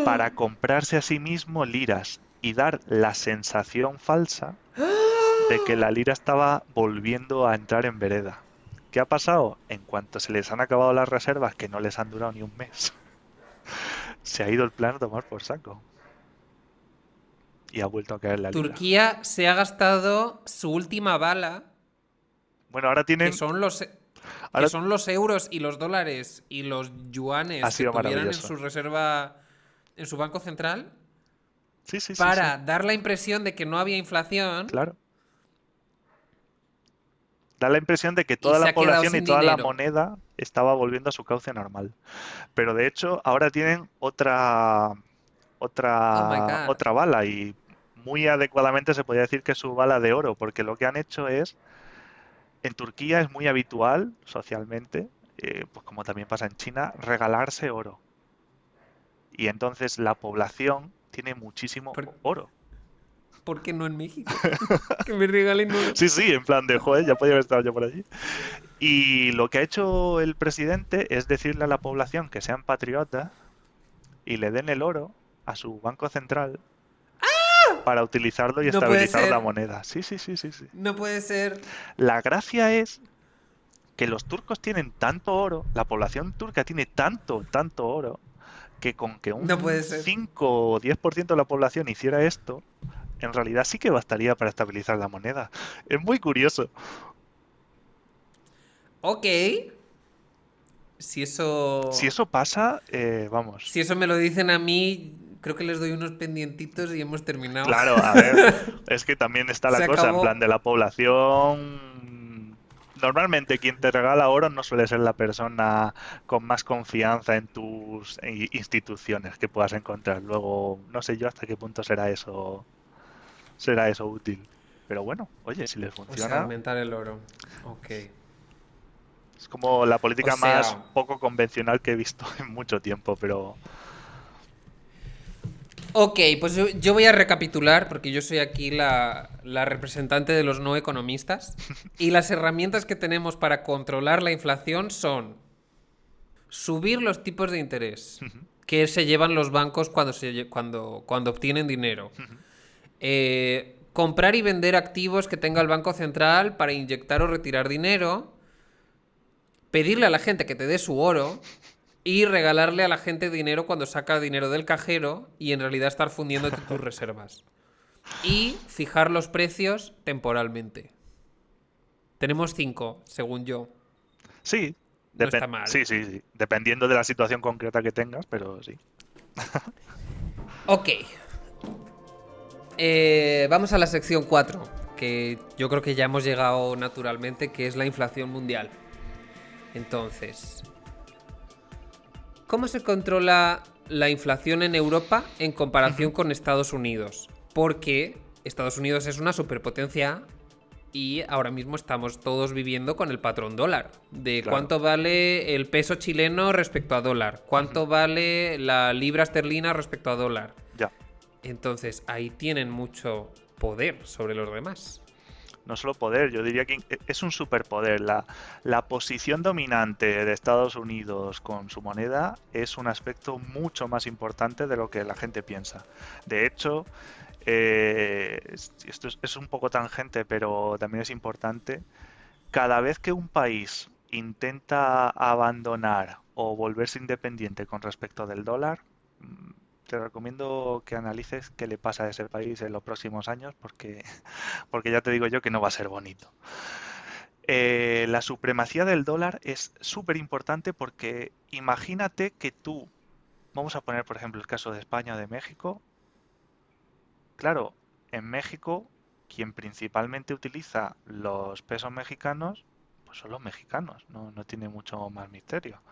para comprarse a sí mismo liras y dar la sensación falsa de que la lira estaba volviendo a entrar en vereda. ¿Qué ha pasado? En cuanto se les han acabado las reservas, que no les han durado ni un mes, se ha ido el plan a tomar por saco y ha vuelto a caer la lira. Turquía se ha gastado su última bala, Bueno, ahora que tienen, son los, que ahora son los euros y los dólares y los ha yuanes que sido tuvieran en maravilloso. su reserva, en su banco central, Sí, sí, sí, sí, para dar la impresión de que no había inflación claro. Da la impresión de que y toda se la ha quedado población y sin toda la dinero. moneda estaba volviendo a su cauce normal. Pero de hecho, ahora tienen Oh my god. otra bala y muy adecuadamente se podría decir que es su bala de oro, porque lo que han hecho es, en Turquía es muy habitual socialmente, pues como también pasa en China, regalarse oro. Y entonces la población tiene muchísimo ¿Por, oro. por qué no en México? Que me regalen oro. Sí, sí, en plan de, joder, ya podía haber estado yo por allí. Y lo que ha hecho el presidente es decirle a la población que sean patriotas y le den el oro a su banco central para utilizarlo y No puede estabilizar la ser. moneda. Sí, sí, sí, sí, sí. No puede ser. La gracia es que los turcos tienen tanto oro, la población turca tiene tanto, tanto oro, que con que No un puede ser. 5 o 10% de la población hiciera esto, en realidad sí que bastaría para estabilizar la moneda. Es muy curioso. Ok. Si Si eso. eso pasa, vamos. Si eso me lo dicen a mí, creo que les doy unos pendientitos y hemos terminado. Claro, a ver, es que también está la Se cosa, en plan acabó. de la población. Normalmente quien te regala oro no suele ser la persona con más confianza en tus instituciones que puedas encontrar. Luego, no sé yo hasta qué punto será eso útil. Pero bueno, oye, si les O sea, funciona, aumentar el oro. Ok. es como la O política más sea. poco convencional que he visto en mucho tiempo, pero Ok, pues yo voy a recapitular porque yo soy aquí la representante de los no economistas. Y las herramientas que tenemos para controlar la inflación son subir los tipos de interés que se llevan los bancos cuando obtienen dinero. Comprar y vender activos que tenga el Banco Central para inyectar o retirar dinero. Pedirle a la gente que te dé su oro. Y regalarle a la gente dinero cuando saca dinero del cajero y en realidad estar fundiéndote tus reservas. Y fijar los precios temporalmente. Tenemos cinco, según yo. sí, No está sí, mal. sí, sí, dependiendo de la situación concreta que tengas, pero sí. Ok. Vamos a la sección 4, que yo creo que ya hemos llegado naturalmente, que es la inflación mundial. Entonces, ¿cómo se controla la inflación en Europa en comparación con Estados Unidos? Porque Estados Unidos es una superpotencia y ahora mismo estamos todos viviendo con el patrón dólar. De Claro. cuánto vale el peso chileno respecto a dólar. Cuánto vale la libra esterlina respecto a dólar. Ya. Entonces ahí tienen mucho poder sobre los demás. No solo poder, yo diría que es un superpoder. La posición dominante de Estados Unidos con su moneda es un aspecto mucho más importante de lo que la gente piensa. De hecho, esto es un poco tangente, pero también es importante. Cada vez que un país intenta abandonar o volverse independiente con respecto del dólar, Te recomiendo que analices qué le pasa a ese país en los próximos años porque ya te digo yo que no va a ser bonito. La supremacía del dólar es súper importante porque imagínate que tú, vamos a poner por ejemplo el caso de España o de México. Claro, en México quien principalmente utiliza los pesos mexicanos pues son los mexicanos, no tiene mucho más misterio.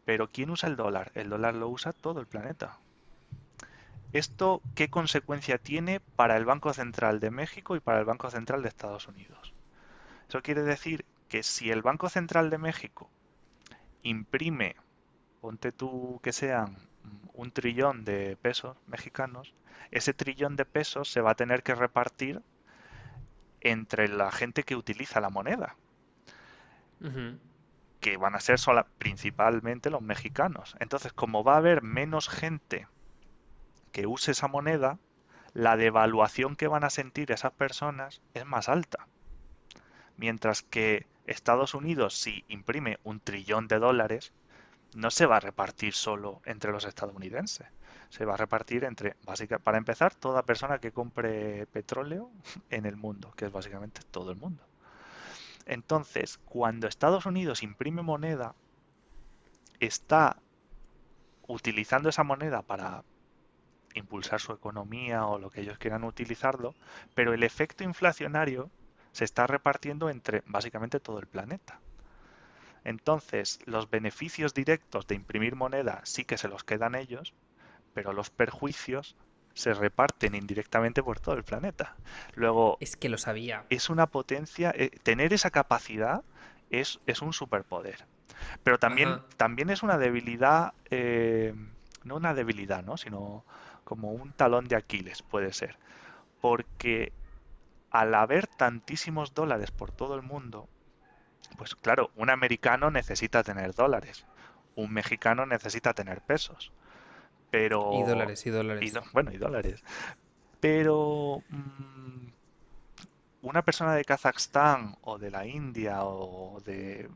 Pero ¿quién usa el dólar? El dólar lo usa todo el planeta. ¿Esto qué consecuencia tiene para el Banco Central de México y para el Banco Central de Estados Unidos? Eso quiere decir que si el Banco Central de México imprime, ponte tú que sean 1 trillón de pesos mexicanos, ese trillón de pesos se va a tener que repartir entre la gente que utiliza la moneda, Ujú. que van a ser principalmente los mexicanos. Entonces, como va a haber menos gente que use esa moneda, la devaluación que van a sentir esas personas es más alta. Mientras que Estados Unidos, si imprime 1 trillón de dólares, no se va a repartir solo entre los estadounidenses. Se va a repartir entre, para empezar, toda persona que compre petróleo en el mundo, que es básicamente todo el mundo. Entonces, cuando Estados Unidos imprime moneda, está utilizando esa moneda para impulsar su economía o lo que ellos quieran utilizarlo, pero el efecto inflacionario se está repartiendo entre básicamente todo el planeta. Entonces, los beneficios directos de imprimir moneda sí que se los quedan ellos, pero los perjuicios se reparten indirectamente por todo el planeta. Luego, Es que lo sabía. es una potencia, tener esa capacidad es un superpoder. Pero también, Ajá. también es una debilidad, no una debilidad, ¿no? Sino como un talón de Aquiles, puede ser. Porque al haber tantísimos dólares por todo el mundo, pues claro, un americano necesita tener dólares, un mexicano necesita tener pesos, Y pero... dólares, y dólares. Bueno, y dólares. Pero una persona de Kazajstán o de la India o de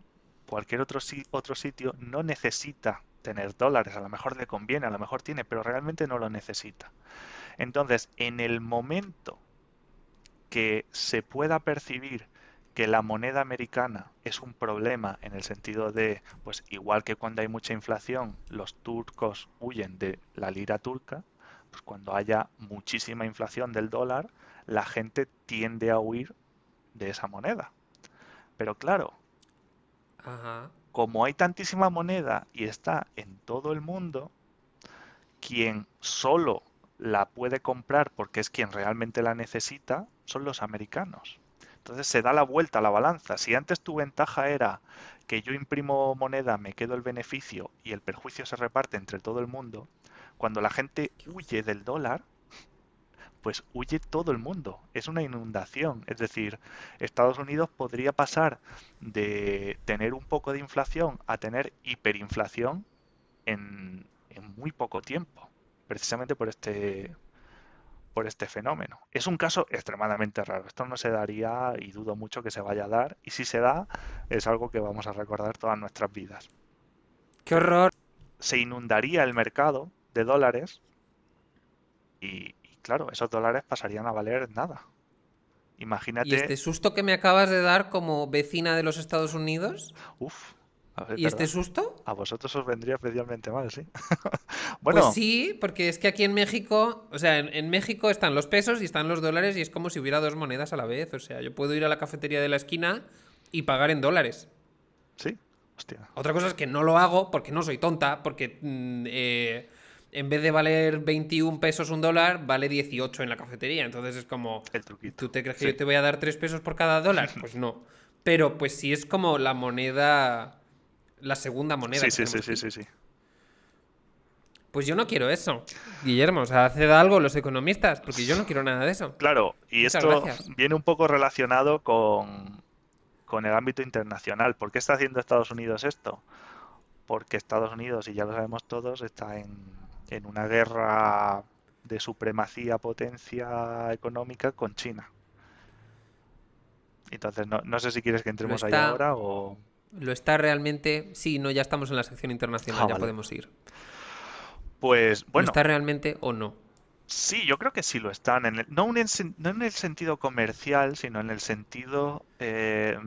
cualquier otro sitio no necesita tener dólares. A lo mejor le conviene, a lo mejor tiene, pero realmente no lo necesita. Entonces, en el momento que se pueda percibir que la moneda americana es un problema en el sentido de, pues igual que cuando hay mucha inflación, los turcos huyen de la lira turca, pues cuando haya muchísima inflación del dólar, la gente tiende a huir de esa moneda. Pero claro, Ajá. como hay tantísima moneda y está en todo el mundo, quien solo la puede comprar porque es quien realmente la necesita son los americanos. Entonces se da la vuelta a la balanza. Si antes tu ventaja era que yo imprimo moneda, me quedo el beneficio y el perjuicio se reparte entre todo el mundo, cuando la gente huye del dólar, pues huye todo el mundo. Es una inundación. Es decir, Estados Unidos podría pasar de tener un poco de inflación a tener hiperinflación en muy poco tiempo, precisamente por este fenómeno. Es un caso extremadamente raro. Esto no se daría y dudo mucho que se vaya a dar. Y si se da, es algo que vamos a recordar todas nuestras vidas. ¡Qué horror! Se inundaría el mercado de dólares y claro, esos dólares pasarían a valer nada. ¿Y Imagínate, este susto que me acabas de dar como vecina de los Estados Unidos? uff, a ver, ¿Y este ¿verdad? susto? A vosotros os vendría especialmente mal, sí. Pues Bueno, sí, porque es que aquí en México, o sea, en México están los pesos y están los dólares y es como si hubiera dos monedas a la vez. O sea, yo puedo ir a la cafetería de la esquina y pagar en dólares. sí, hostia. Otra cosa es que no lo hago porque no soy tonta, porque en vez de valer 21 pesos un dólar, vale 18 en la cafetería. Entonces es como, El truquito. ¿tú te crees que Sí. yo te voy a dar 3 pesos por cada dólar? Pues no. Pero pues sí es como la moneda, la segunda moneda Sí, que sí, sí, tenemos sí, aquí. sí, sí. Pues yo no quiero eso, Guillermo. O sea, haced algo los economistas, porque yo no quiero nada de eso. Claro, y Muchas esto gracias. viene un poco relacionado con el ámbito internacional. ¿Por qué está haciendo Estados Unidos esto? Porque Estados Unidos, y ya lo sabemos todos, está en una guerra de supremacía, potencia económica con China. Entonces, no sé si quieres que Lo entremos ahí está, ahora o... lo está realmente. Sí, no, ya estamos en la sección internacional, Ah, ya vale. podemos ir. Pues ¿Lo bueno, está realmente o no? sí, yo creo que sí lo están. No en el sentido comercial, sino en el sentido de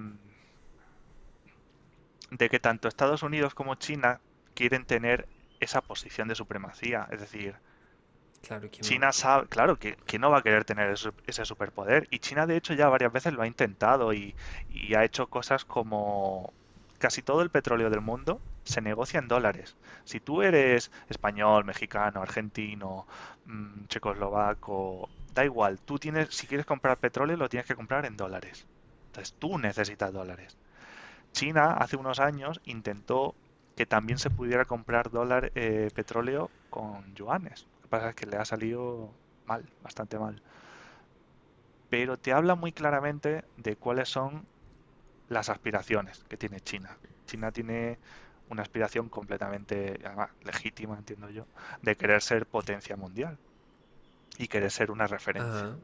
que tanto Estados Unidos como China quieren tener esa posición de supremacía. Es decir, Claro, ¿y quién no? China sabe, claro, que no va a querer tener ese superpoder. Y China, de hecho, ya varias veces lo ha intentado y ha hecho cosas como casi todo el petróleo del mundo se negocia en dólares. Si tú eres español, mexicano, argentino, checoslovaco, da igual, tú tienes, si quieres comprar petróleo, lo tienes que comprar en dólares. Entonces tú necesitas dólares. China hace unos años intentó que también se pudiera comprar petróleo con yuanes. Lo que pasa es que le ha salido mal, bastante mal. Pero te habla muy claramente de cuáles son las aspiraciones que tiene China. China tiene una aspiración completamente, además, legítima, entiendo yo, de querer ser potencia mundial y querer ser una referencia. Ajá.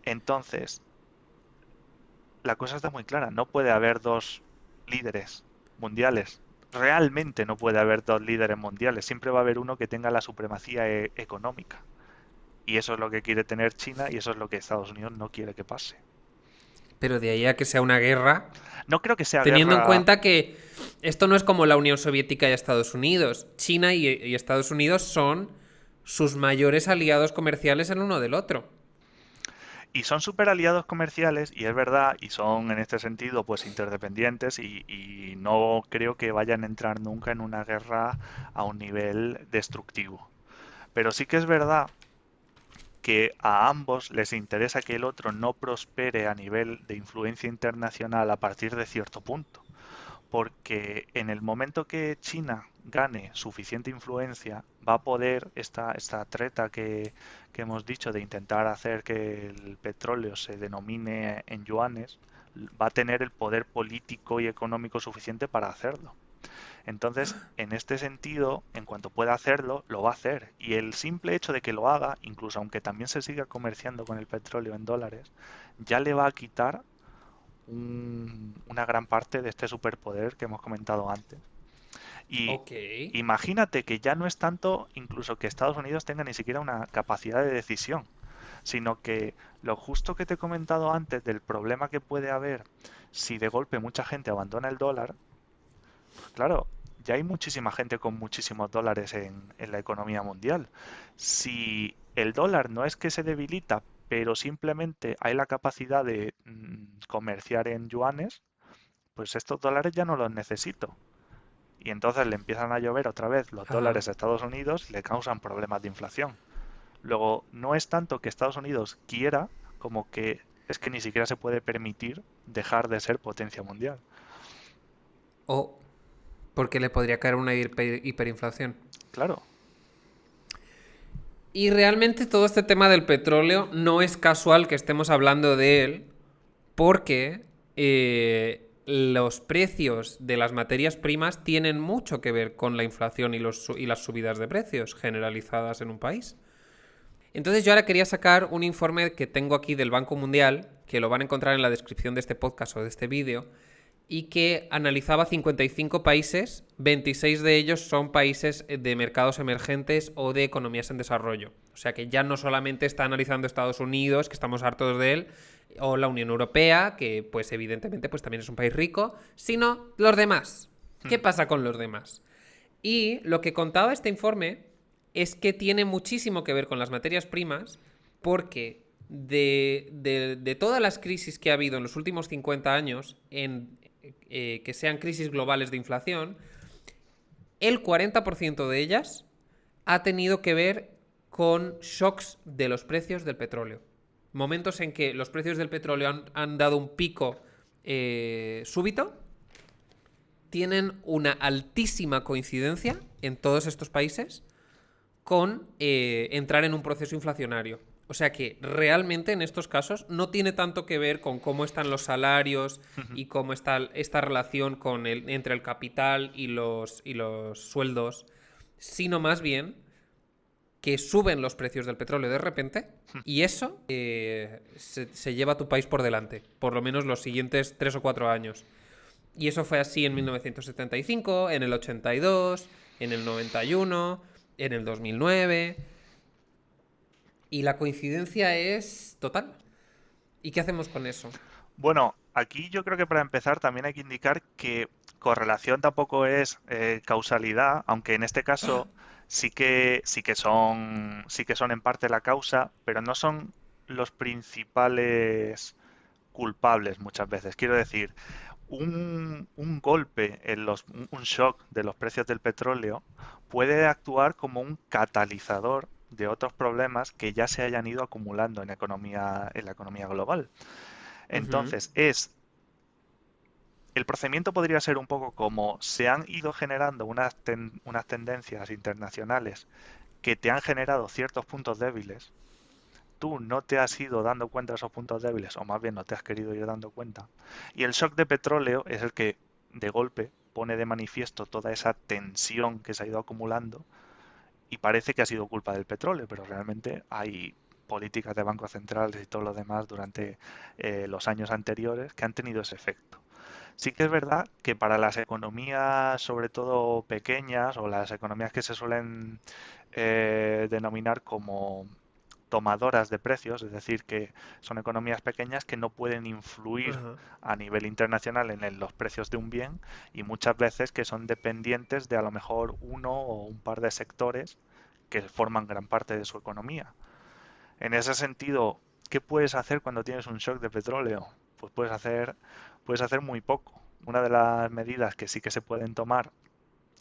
Entonces, la cosa está muy clara, no puede haber dos líderes mundiales. Realmente no puede haber dos líderes mundiales, siempre va a haber uno que tenga la supremacía económica. Y eso es lo que quiere tener China y eso es lo que Estados Unidos no quiere que pase. Pero de ahí a que sea una guerra, No creo que sea teniendo en guerra. cuenta que esto no es como la Unión Soviética y Estados Unidos. China y Estados Unidos son sus mayores aliados comerciales el uno del otro. Y son súper aliados comerciales, y es verdad, y son en este sentido pues interdependientes, y no creo que vayan a entrar nunca en una guerra a un nivel destructivo. Pero sí que es verdad que a ambos les interesa que el otro no prospere a nivel de influencia internacional a partir de cierto punto, porque en el momento que China gane suficiente influencia, va a poder esta treta que hemos dicho de intentar hacer que el petróleo se denomine en yuanes, va a tener el poder político y económico suficiente para hacerlo. Entonces, en este sentido, en cuanto pueda hacerlo, lo va a hacer. Y el simple hecho de que lo haga, incluso aunque también se siga comerciando con el petróleo en dólares, ya le va a quitar una gran parte de este superpoder que hemos comentado antes. Y Ok. imagínate que ya no es tanto incluso que Estados Unidos tenga ni siquiera una capacidad de decisión, sino que lo justo que te he comentado antes del problema que puede haber si de golpe mucha gente abandona el dólar, pues claro, ya hay muchísima gente con muchísimos dólares en la economía mundial. Si el dólar no es que se debilita, pero simplemente hay la capacidad de comerciar en yuanes, pues estos dólares ya no los necesito. Y entonces le empiezan a llover otra vez los Ajá. dólares a Estados Unidos y le causan problemas de inflación. Luego, no es tanto que Estados Unidos quiera como que es que ni siquiera se puede permitir dejar de ser potencia mundial. O porque le podría caer una hiperinflación. Claro. Y realmente todo este tema del petróleo no es casual que estemos hablando de él, porque los precios de las materias primas tienen mucho que ver con la inflación y las subidas de precios generalizadas en un país. Entonces yo ahora quería sacar un informe que tengo aquí del Banco Mundial, que lo van a encontrar en la descripción de este podcast o de este vídeo, y que analizaba 55 países, 26 de ellos son países de mercados emergentes o de economías en desarrollo. O sea que ya no solamente está analizando Estados Unidos, que estamos hartos de él, o la Unión Europea, que pues evidentemente pues también es un país rico, sino los demás. ¿Qué pasa con los demás? Y lo que contaba este informe es que tiene muchísimo que ver con las materias primas, porque de todas las crisis que ha habido en los últimos 50 años, que sean crisis globales de inflación, el 40% de ellas ha tenido que ver con shocks de los precios del petróleo. Momentos en que los precios del petróleo han dado un pico súbito, tienen una altísima coincidencia en todos estos países con entrar en un proceso inflacionario. O sea que realmente en estos casos no tiene tanto que ver con cómo están los salarios y cómo está esta relación entre el capital y los sueldos, sino más bien que suben los precios del petróleo de repente y eso se lleva a tu país por delante, por lo menos los siguientes 3 o 4 años. Y eso fue así en 1975, en el 82, en el 91 en el 2009, y la coincidencia es total. ¿Y qué hacemos con eso? Bueno, aquí yo creo que para empezar también hay que indicar que correlación tampoco es causalidad, aunque en este caso sí que son en parte la causa, pero no son los principales culpables muchas veces. Quiero decir, un golpe un shock de los precios del petróleo puede actuar como un catalizador de otros problemas que ya se hayan ido acumulando en la economía global. Ujú. Entonces, el procedimiento podría ser un poco como se han ido generando unas tendencias internacionales que te han generado ciertos puntos débiles. Tú no te has ido dando cuenta de esos puntos débiles, o más bien no te has querido ir dando cuenta. Y el shock de petróleo es el que, de golpe, pone de manifiesto toda esa tensión que se ha ido acumulando y parece que ha sido culpa del petróleo, pero realmente hay políticas de bancos centrales y todo lo demás durante los años anteriores que han tenido ese efecto. Sí que es verdad que para las economías, sobre todo pequeñas, o las economías que se suelen denominar como tomadoras de precios, es decir, que son economías pequeñas que no pueden influir Ajá. a nivel internacional en los precios de un bien y muchas veces que son dependientes de a lo mejor uno o un par de sectores que forman gran parte de su economía. En ese sentido, ¿qué puedes hacer cuando tienes un shock de petróleo? Pues puedes hacer muy poco. Una de las medidas que sí que se pueden tomar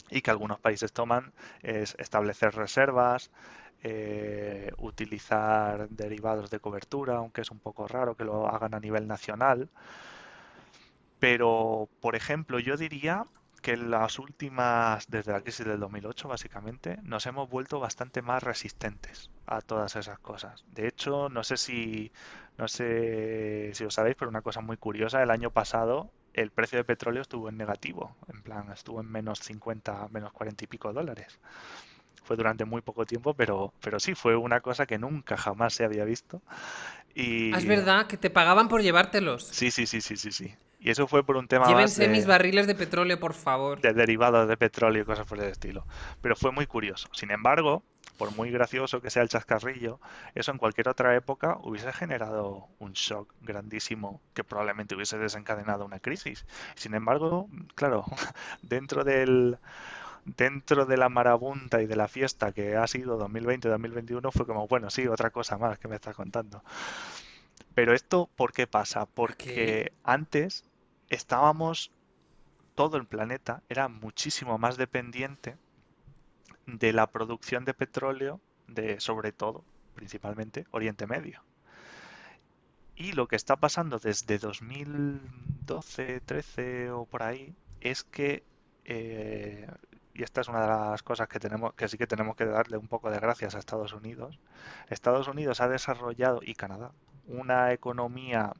y que algunos países toman es establecer reservas, utilizar derivados de cobertura, aunque es un poco raro que lo hagan a nivel nacional. Pero, por ejemplo, yo diría que en las últimas, desde la crisis del 2008, básicamente, nos hemos vuelto bastante más resistentes a todas esas cosas. De hecho, no sé si lo sabéis, pero una cosa muy curiosa, el año pasado el precio de petróleo estuvo en negativo, en plan, estuvo en menos 50, menos 40 y pico dólares. Fue durante muy poco tiempo, pero sí, fue una cosa que nunca jamás se había visto. Ah, es Y verdad que te pagaban por llevártelos. sí, sí, sí, sí, sí, sí. Y eso fue por un tema más Llévense mis de barriles de petróleo, por favor. derivados de petróleo y cosas por el estilo. Pero fue muy curioso. Sin embargo, por muy gracioso que sea el chascarrillo, eso en cualquier otra época hubiese generado un shock grandísimo que probablemente hubiese desencadenado una crisis. Sin embargo, claro, dentro dentro de la marabunta y de la fiesta que ha sido 2020-2021 fue como, bueno, sí, otra cosa más que me estás contando. Pero esto, ¿por qué pasa? ¿A qué? Porque antes estábamos todo el planeta era muchísimo más dependiente de la producción de petróleo de, sobre todo, principalmente, Oriente Medio. Y lo que está pasando desde 2012, 13 o por ahí es que, eh, y esta es una de las cosas que sí que tenemos que darle un poco de gracias a Estados Unidos. Estados Unidos ha desarrollado, y Canadá, una economía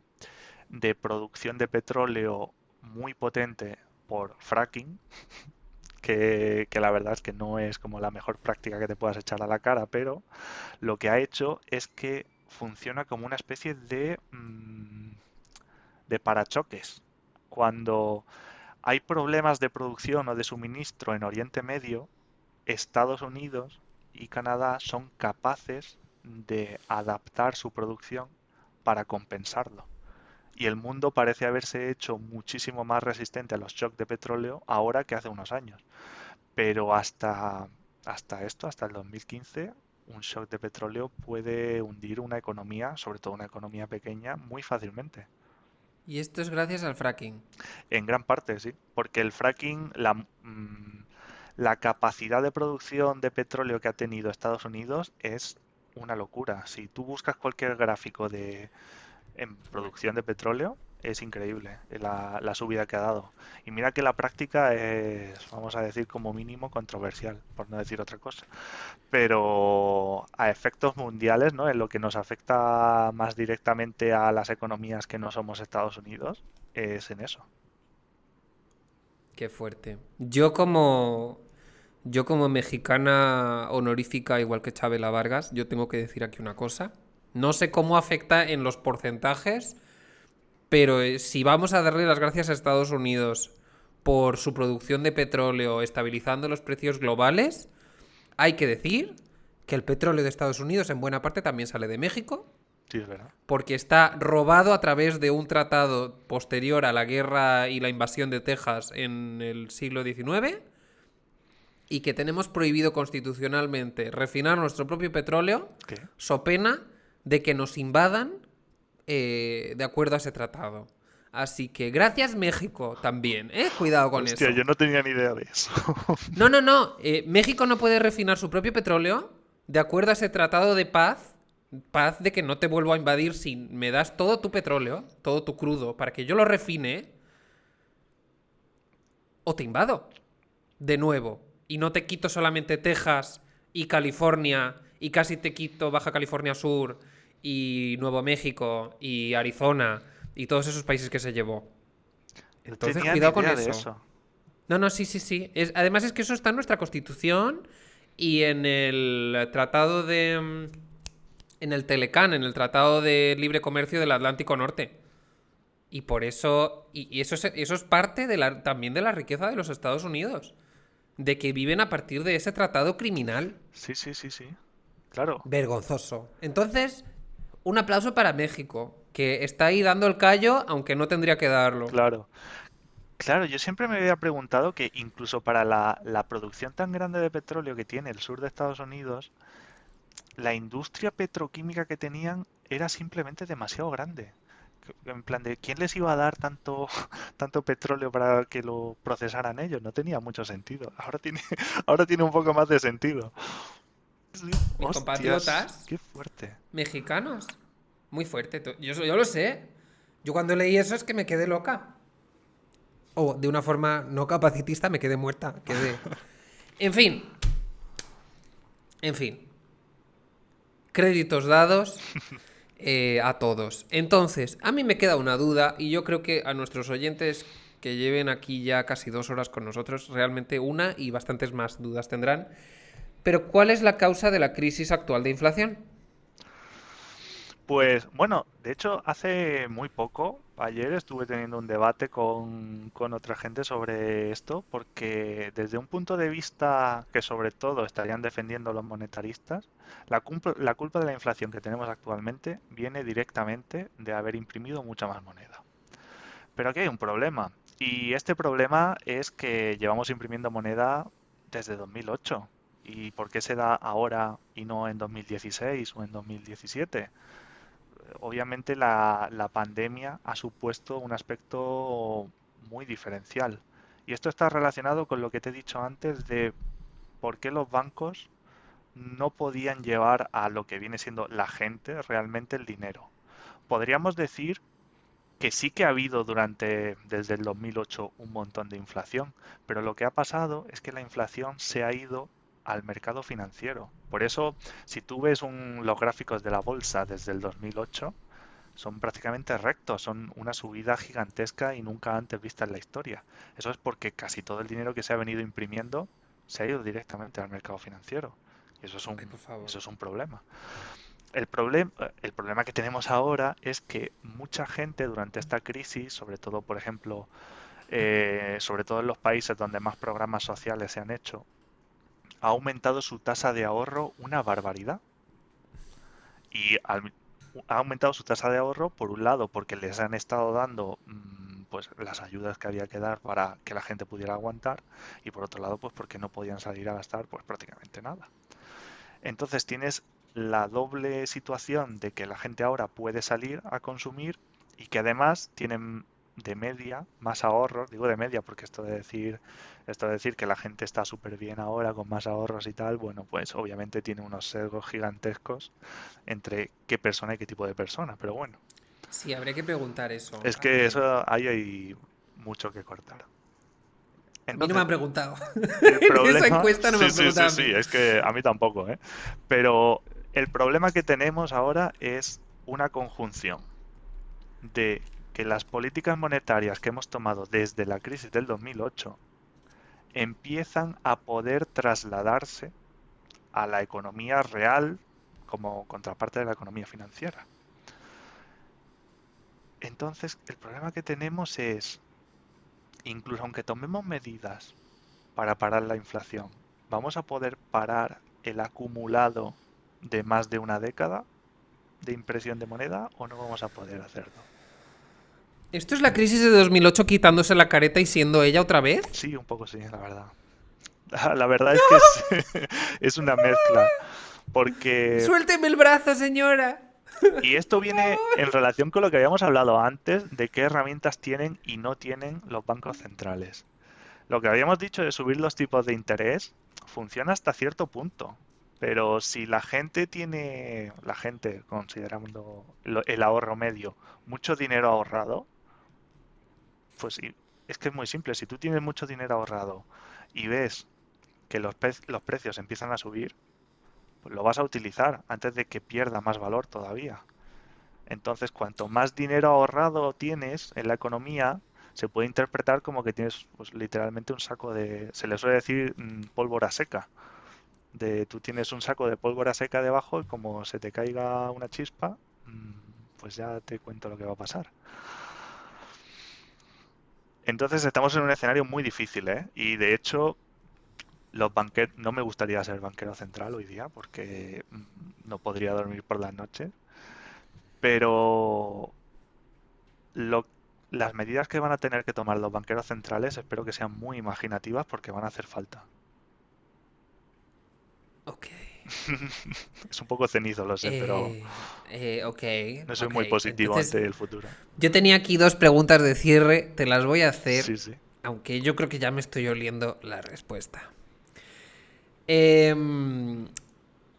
de producción de petróleo muy potente por fracking, que la verdad es que no es como la mejor práctica que te puedas echar a la cara, pero lo que ha hecho es que funciona como una especie de parachoques. Cuando hay problemas de producción o de suministro en Oriente Medio, Estados Unidos y Canadá son capaces de adaptar su producción para compensarlo. Y el mundo parece haberse hecho muchísimo más resistente a los shocks de petróleo ahora que hace unos años. Pero hasta el 2015, un shock de petróleo puede hundir una economía, sobre todo una economía pequeña, muy fácilmente. Y esto es gracias al fracking. En gran parte, sí, porque el fracking, la capacidad de producción de petróleo que ha tenido Estados Unidos es una locura. Si tú buscas cualquier gráfico en producción de petróleo, es increíble la subida que ha dado. Y mira que la práctica es, vamos a decir, como mínimo controversial, por no decir otra cosa. Pero a efectos mundiales, ¿no? En lo que nos afecta más directamente a las economías que no somos Estados Unidos, es en eso. Qué fuerte. Yo como mexicana honorífica, igual que Chabela Vargas, yo tengo que decir aquí una cosa. No sé cómo afecta en los porcentajes, pero si vamos a darle las gracias a Estados Unidos por su producción de petróleo estabilizando los precios globales, Hay que decir que el petróleo de Estados Unidos en buena parte también sale de México, Sí, es verdad. porque está robado a través de un tratado posterior a la guerra y la invasión de Texas en el siglo XIX, y que tenemos prohibido constitucionalmente refinar nuestro propio petróleo, ¿Qué? so pena de que nos invadan de acuerdo a ese tratado. Así que gracias México también, ¿eh? Cuidado con Hostia, eso. yo no tenía ni idea de eso. No, no, no. México no puede refinar su propio petróleo de acuerdo a ese tratado de paz. Paz de que no te vuelvo a invadir si me das todo tu petróleo, todo tu crudo, para que yo lo refine, o te invado de nuevo. Y no te quito solamente Texas y California, y casi te quito Baja California Sur, y Nuevo México, y Arizona, y todos esos países que se llevó. No Entonces, tenía ni cuidado con idea de eso. eso. No, no, sí, sí, sí. Además es que eso está en nuestra constitución y en el tratado de... En el Telecán, en el Tratado de Libre Comercio del Atlántico Norte. Y por eso... Y eso es parte también de la riqueza de los Estados Unidos. De que viven a partir de ese tratado criminal. Sí, sí, sí, sí. Claro, Vergonzoso. Entonces, un aplauso para México, que está ahí dando el callo, aunque no tendría que darlo. claro. Claro, yo siempre me había preguntado que incluso para la producción tan grande de petróleo que tiene el sur de Estados Unidos, la industria petroquímica que tenían era simplemente demasiado grande. En plan de, ¿quién les iba a dar tanto, tanto petróleo para que lo procesaran ellos? No tenía mucho sentido. Ahora tiene un poco más de sentido. Sí. Mis Hostias, compatriotas qué fuerte. mexicanos. Muy fuerte. Yo lo sé. Yo cuando leí eso es que me quedé loca. O de una forma no capacitista me quedé muerta. Quedé. En fin. En fin. Créditos dados a todos. Entonces, a mí me queda una duda y yo creo que a nuestros oyentes que lleven aquí ya casi 2 horas con nosotros, realmente una y bastantes más dudas tendrán. Pero ¿cuál es la causa de la crisis actual de inflación? Pues bueno, de hecho hace muy poco, ayer estuve teniendo un debate con otra gente sobre esto, porque desde un punto de vista que sobre todo estarían defendiendo los monetaristas, la culpa de la inflación que tenemos actualmente viene directamente de haber imprimido mucha más moneda. Pero aquí hay un problema, y este problema es que llevamos imprimiendo moneda desde 2008. ¿Y por qué se da ahora y no en 2016 o en 2017? Obviamente la pandemia ha supuesto un aspecto muy diferencial. Y esto está relacionado con lo que te he dicho antes de por qué los bancos no podían llevar a lo que viene siendo la gente realmente el dinero. Podríamos decir que sí que ha habido desde el 2008 un montón de inflación, pero lo que ha pasado es que la inflación se ha ido al mercado financiero. Por eso, si tú ves los gráficos de la bolsa desde el 2008, son prácticamente rectos, son una subida gigantesca y nunca antes vista en la historia. Eso es porque casi todo el dinero que se ha venido imprimiendo se ha ido directamente al mercado financiero. Y Ay, por favor. eso es un problema. El problema que tenemos ahora es que mucha gente durante esta crisis, sobre todo, por ejemplo, sobre todo en los países donde más programas sociales se han hecho, ha aumentado su tasa de ahorro una barbaridad. Y ha aumentado su tasa de ahorro, por un lado, porque les han estado dando pues las ayudas que había que dar para que la gente pudiera aguantar, y por otro lado, pues porque no podían salir a gastar pues prácticamente nada. Entonces tienes la doble situación de que la gente ahora puede salir a consumir y que además tienen de media más ahorros, digo de media porque esto de decir que la gente está súper bien ahora con más ahorros y tal, bueno, pues obviamente tiene unos sesgos gigantescos entre qué persona y qué tipo de persona, pero bueno, Sí, habría que preguntar eso es a que alguien. eso ahí hay mucho que cortar. A mí no me Entonces, han preguntado. el En esa problema, encuesta no me sí, han sí, sí, preguntado a sí, mí. es que a mí tampoco, ¿eh? Pero el problema que tenemos ahora es una conjunción de que las políticas monetarias que hemos tomado desde la crisis del 2008 empiezan a poder trasladarse a la economía real como contraparte de la economía financiera. Entonces, el problema que tenemos es, incluso aunque tomemos medidas para parar la inflación, ¿vamos a poder parar el acumulado de más de una década de impresión de moneda o no vamos a poder hacerlo? ¿Esto es la crisis de 2008 quitándose la careta y siendo ella otra vez? Sí, un poco sí, la verdad. La verdad es que es, es una mezcla, porque... Suélteme el brazo, señora. Y esto viene en relación con lo que habíamos hablado antes de qué herramientas tienen y no tienen los bancos centrales. Lo que habíamos dicho de subir los tipos de interés funciona hasta cierto punto, pero si la gente, considerando el ahorro medio, mucho dinero ahorrado, pues es que es muy simple. Si tú tienes mucho dinero ahorrado y ves que los precios empiezan a subir, pues lo vas a utilizar antes de que pierda más valor todavía. Entonces, cuanto más dinero ahorrado tienes en la economía, se puede interpretar como que tienes pues, literalmente un saco de, se le suele decir pólvora seca. Tú tienes un saco de pólvora seca debajo y como se te caiga una chispa, pues ya te cuento lo que va a pasar. Entonces estamos en un escenario muy difícil, ¿eh? Y de hecho, no me gustaría ser banquero central hoy día porque no podría dormir por las noches, pero lo- las medidas que van a tener que tomar los banqueros centrales espero que sean muy imaginativas porque van a hacer falta. Ok. Es un poco cenizo, lo sé, pero Ok, no soy ok. muy positivo Entonces, ante el futuro. yo tenía aquí dos preguntas de cierre, te las voy a hacer, Sí, sí. aunque yo creo que ya me estoy oliendo la respuesta. Em,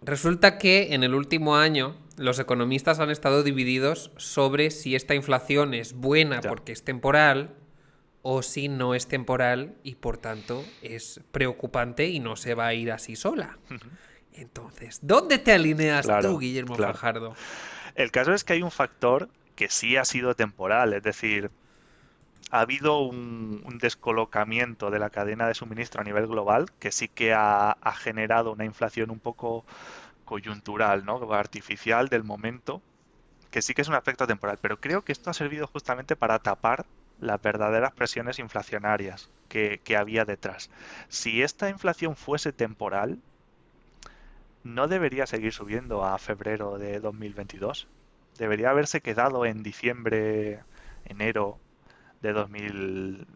Resulta que en el último año los economistas han estado divididos sobre si esta inflación es buena Ya. porque es temporal o si no es temporal y por tanto es preocupante y no se va a ir así sola. Entonces, ¿dónde te alineas tú, Claro, Guillermo claro. Fajardo? El caso es que hay un factor que sí ha sido temporal, es decir, ha habido un descolocamiento de la cadena de suministro a nivel global que sí que ha generado una inflación un poco coyuntural, ¿no? Artificial del momento, que sí que es un aspecto temporal, pero creo que esto ha servido justamente para tapar las verdaderas presiones inflacionarias que había detrás. Si esta inflación fuese temporal, no debería seguir subiendo a febrero de 2022. Debería haberse quedado en diciembre, enero de 2000,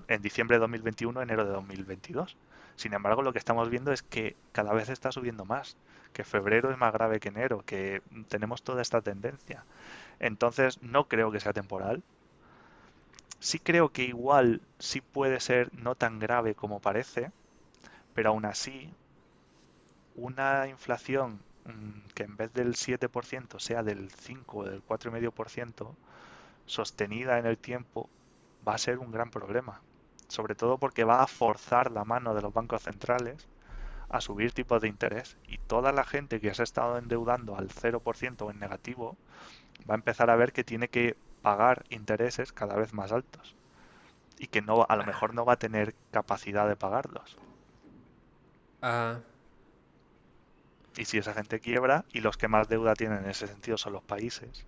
en diciembre de 2021, enero de 2022. Sin embargo, lo que estamos viendo es que cada vez está subiendo más, que febrero es más grave que enero, que tenemos toda esta tendencia. Entonces, no creo que sea temporal. Sí creo que igual sí puede ser no tan grave como parece, pero aún así, una inflación que en vez del 7% sea del 5 o del 4,5%, sostenida en el tiempo, va a ser un gran problema. Sobre todo porque va a forzar la mano de los bancos centrales a subir tipos de interés y toda la gente que se ha estado endeudando al 0% o en negativo va a empezar a ver que tiene que pagar intereses cada vez más altos y que no, a lo mejor no va a tener capacidad de pagarlos. Ah, Y si esa gente quiebra y los que más deuda tienen en ese sentido son los países,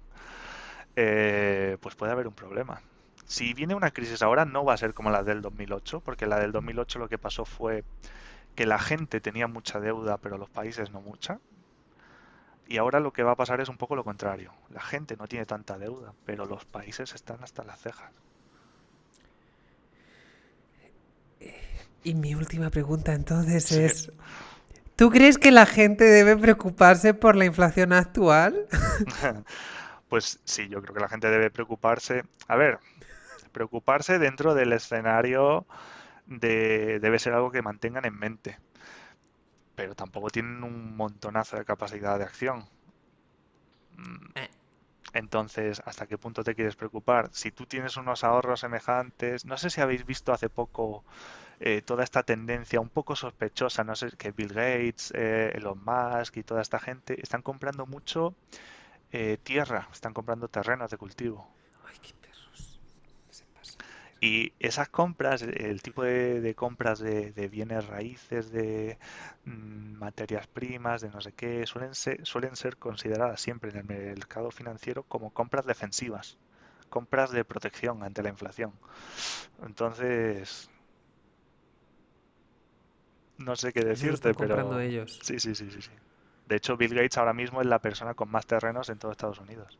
pues puede haber un problema. Si viene una crisis ahora no va a ser como la del 2008, porque la del 2008 lo que pasó fue que la gente tenía mucha deuda, pero los países no mucha. Y ahora lo que va a pasar es un poco lo contrario. La gente no tiene tanta deuda, pero los países están hasta las cejas. y mi última pregunta entonces Sí. es, ¿tú crees que la gente debe preocuparse por la inflación actual? Pues sí, yo creo que la gente debe preocuparse. A ver, preocuparse dentro del escenario debe ser algo que mantengan en mente, pero tampoco tienen un montonazo de capacidad de acción. Mm, Entonces, ¿hasta qué punto te quieres preocupar? Si tú tienes unos ahorros semejantes, no sé si habéis visto hace poco toda esta tendencia un poco sospechosa, no sé, que Bill Gates, Elon Musk y toda esta gente están comprando mucho tierra, están comprando terrenos de cultivo. Ay, qué perros. Se pasan. Y esas compras, el tipo de compras de bienes raíces, de materias primas, de no sé qué, suelen ser consideradas siempre en el mercado financiero como compras defensivas, compras de protección ante la inflación. Entonces, no sé qué Eso lo decirte, están comprando pero ellos. sí, sí, sí, sí, sí. De hecho, Bill Gates ahora mismo es la persona con más terrenos en todo Estados Unidos.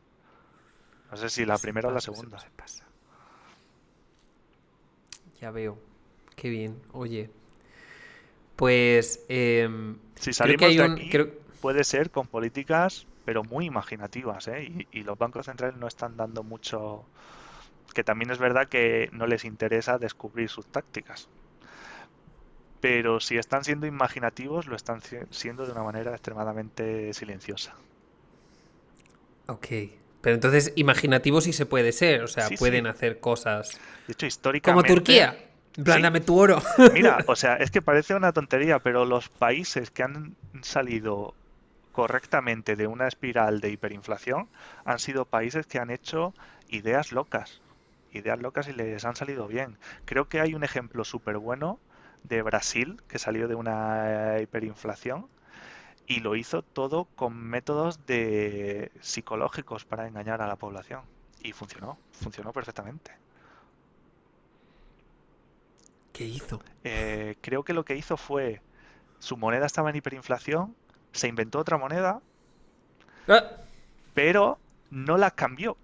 No sé si la Se primera o la pasa, segunda. se pasa. Ya veo. Qué bien. Oye, pues Si creo que salimos hay de un... aquí, Creo... puede ser con políticas, pero muy imaginativas, ¿eh? Y los bancos centrales no están dando mucho, que también es verdad que no les interesa descubrir sus tácticas. Pero si están siendo imaginativos, lo están siendo de una manera extremadamente silenciosa. Ok. Pero entonces imaginativo sí se puede ser. O sea, Sí, sí. pueden hacer cosas De hecho, como históricamente, Turquía. En plan, sí. dame tu oro. Mira, o sea, es que parece una tontería, pero los países que han salido correctamente de una espiral de hiperinflación han sido países que han hecho ideas locas. Ideas locas y les han salido bien. Creo que hay un ejemplo súper bueno de Brasil, que salió de una hiperinflación y lo hizo todo con métodos de psicológicos para engañar a la población. Y funcionó perfectamente. ¿Qué hizo? Creo que lo que hizo fue, su moneda estaba en hiperinflación, se inventó otra moneda, Ah, pero no la cambió,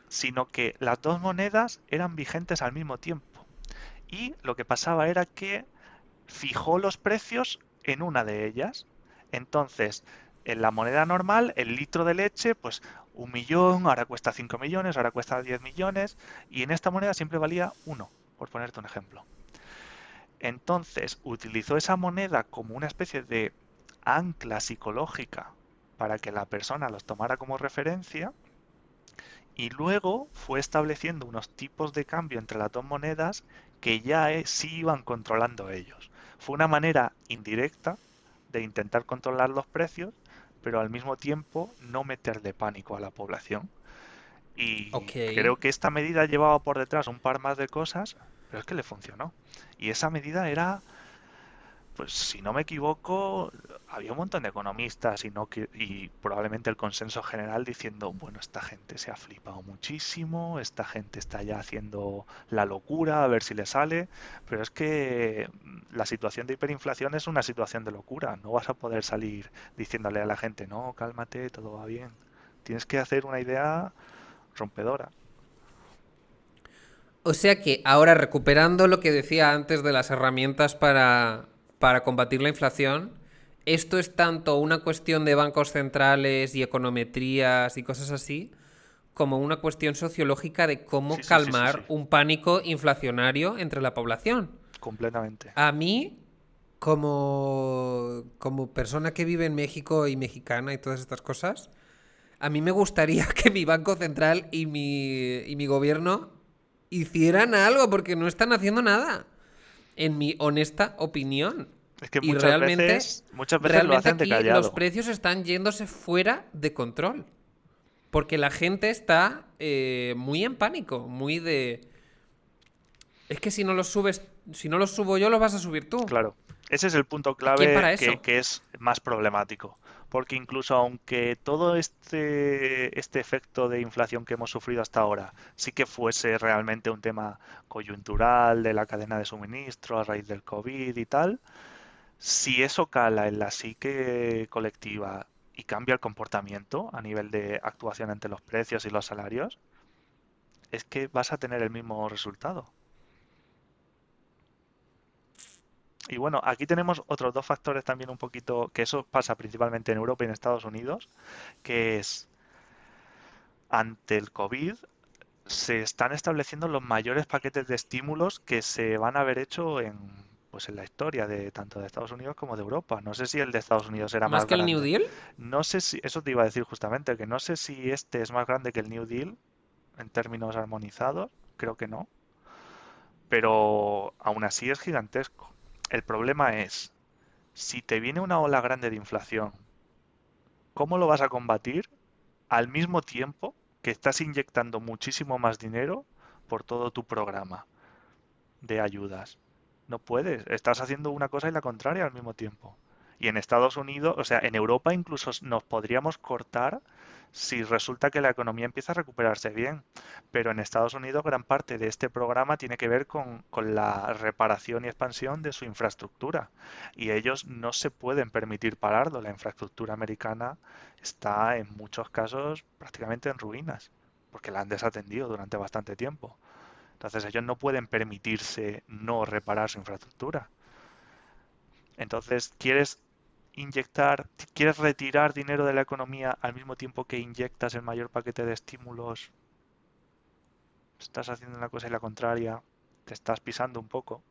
sino que las dos monedas eran vigentes al mismo tiempo. Y lo que pasaba era que fijó los precios en una de ellas. Entonces, en la moneda normal, el litro de leche, pues 1 millón, ahora cuesta 5 millones, ahora cuesta 10 millones, y en esta moneda siempre valía uno, por ponerte un ejemplo. Entonces, utilizó esa moneda como una especie de ancla psicológica para que la persona los tomara como referencia y luego fue estableciendo unos tipos de cambio entre las dos monedas que ya sí iban controlando ellos. Fue una manera indirecta de intentar controlar los precios, pero al mismo tiempo no meterle pánico a la población. Y ok. creo que esta medida llevaba por detrás un par más de cosas, pero es que le funcionó. Y esa medida era, pues si no me equivoco, había un montón de economistas y probablemente el consenso general diciendo, bueno, esta gente se ha flipado muchísimo, esta gente está ya haciendo la locura, a ver si le sale, pero es que la situación de hiperinflación es una situación de locura, no vas a poder salir diciéndole a la gente, no, cálmate, todo va bien. Tienes que hacer una idea rompedora. O sea que ahora recuperando lo que decía antes de las herramientas para combatir la inflación, esto es tanto una cuestión de bancos centrales y econometrías y cosas así, como una cuestión sociológica de Sí, cómo sí, sí, sí, sí, calmar un pánico inflacionario entre la población. completamente. A mí, como persona que vive en México y mexicana y todas estas cosas, a mí me gustaría que mi Banco Central y mi gobierno hicieran algo porque no están haciendo nada, en mi honesta opinión. Es que Y realmente, muchas veces lo realmente hacen de aquí los callado. precios están yéndose fuera de control. Porque la gente está muy en pánico, muy de... Es que si no los subes, si no los subo yo, los vas a subir tú. Claro, ese es el punto ¿Y quién clave para eso? que es más problemático, porque incluso aunque todo este efecto de inflación que hemos sufrido hasta ahora sí que fuese realmente un tema coyuntural de la cadena de suministro a raíz del COVID y tal, si eso cala en la psique colectiva y cambia el comportamiento a nivel de actuación ante los precios y los salarios, es que vas a tener el mismo resultado. Y bueno, aquí tenemos otros dos factores también un poquito, que eso pasa principalmente en Europa y en Estados Unidos, que es ante el COVID se están estableciendo los mayores paquetes de estímulos que se van a haber hecho pues en la historia de tanto de Estados Unidos como de Europa. No sé si el de Estados Unidos era ¿Más más que el New grande. Deal? No sé si, eso te iba a decir justamente, que no sé si este es más grande que el New Deal en términos armonizados, creo que no, pero aún así es gigantesco. El problema es, si te viene una ola grande de inflación, ¿cómo lo vas a combatir al mismo tiempo que estás inyectando muchísimo más dinero por todo tu programa de ayudas? No puedes, estás haciendo una cosa y la contraria al mismo tiempo. Y en Estados Unidos, o sea, en Europa incluso nos podríamos cortar si resulta que la economía empieza a recuperarse bien. Pero en Estados Unidos gran parte de este programa tiene que ver con la reparación y expansión de su infraestructura. Y ellos no se pueden permitir pararlo. La infraestructura americana está en muchos casos prácticamente en ruinas, porque la han desatendido durante bastante tiempo. Entonces ellos no pueden permitirse no reparar su infraestructura. Entonces, quieres retirar dinero de la economía al mismo tiempo que inyectas el mayor paquete de estímulos? Estás haciendo una cosa y la contraria, te estás pisando un poco.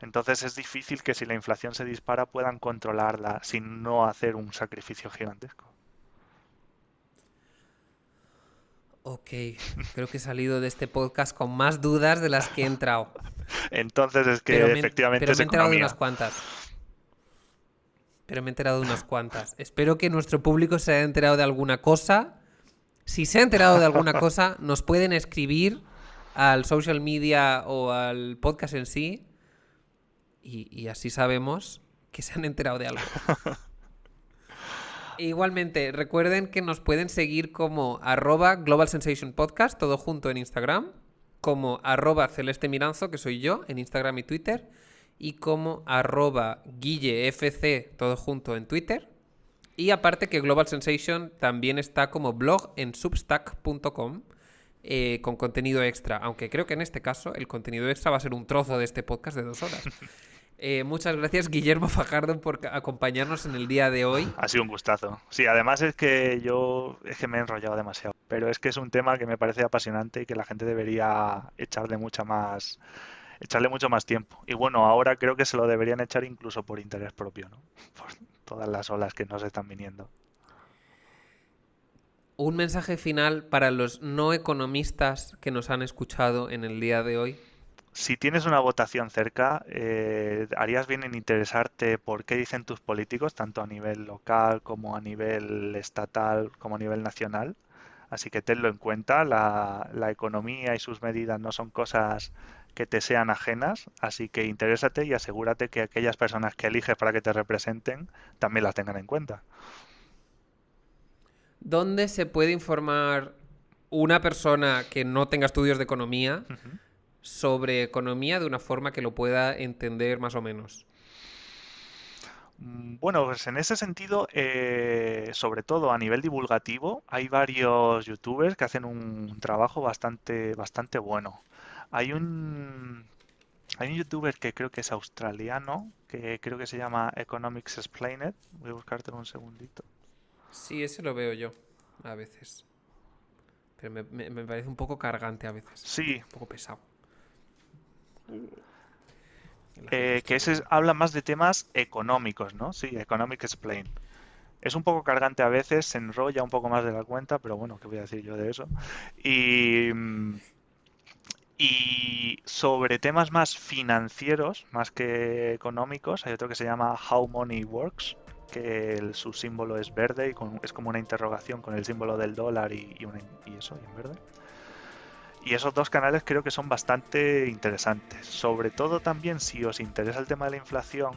Entonces es difícil que si la inflación se dispara puedan controlarla sin no hacer un sacrificio gigantesco. Ok, creo que he salido de este podcast con más dudas de las que he entrado. Entonces es Pero que me, efectivamente pero es me he enterado de unas economía. cuantas. Espero que nuestro público se haya enterado de alguna cosa. Si se ha enterado de alguna cosa, nos pueden escribir al social media o al podcast en sí. Y así sabemos que se han enterado de algo. E igualmente, recuerden que nos pueden seguir como @Global Sensation Podcast, todo junto en Instagram, como @Celeste Miranzo, que soy yo, en Instagram y Twitter, y como @GuilleFC, todo junto en Twitter. Y aparte que Global Sensation también está como blog en substack.com con contenido extra, aunque creo que en este caso el contenido extra va a ser un trozo de este podcast de 2 horas. Muchas gracias, Guillermo Fajardo, por acompañarnos en el día de hoy. Ha sido un gustazo. Sí, además es que me he enrollado demasiado, pero es que es un tema que me parece apasionante y que la gente debería echarle mucho más tiempo. Y bueno, ahora creo que se lo deberían echar incluso por interés propio, ¿no? Por todas las olas que nos están viniendo. Un mensaje final para los no economistas que nos han escuchado en el día de hoy. Si tienes una votación cerca, harías bien en interesarte por qué dicen tus políticos, tanto a nivel local como a nivel estatal, como a nivel nacional. Así que tenlo en cuenta, la economía y sus medidas no son cosas que te sean ajenas, así que interésate y asegúrate que aquellas personas que eliges para que te representen también las tengan en cuenta. ¿Dónde se puede informar una persona que no tenga estudios de economía Ujú. sobre economía de una forma que lo pueda entender más o menos? Bueno, pues en ese sentido, sobre todo a nivel divulgativo, hay varios youtubers que hacen un trabajo bastante bueno. Hay un, hay un youtuber que creo que es australiano, que creo que se llama Economics Explained. Voy a buscártelo un segundito. Sí, ese lo veo yo a veces. Pero me parece un poco cargante a veces. Sí, Un poco pesado. La gente que está ese hablando. habla más de temas económicos, ¿no? Sí, Economic Explained. Es un poco cargante a veces, se enrolla un poco más de la cuenta, pero bueno, ¿qué voy a decir yo de eso? Y, y sobre temas más financieros, más que económicos, hay otro que se llama How Money Works, que su símbolo es verde y es como una interrogación con el símbolo del dólar y eso, y en verde. Y esos dos canales creo que son bastante interesantes. Sobre todo también si os interesa el tema de la inflación,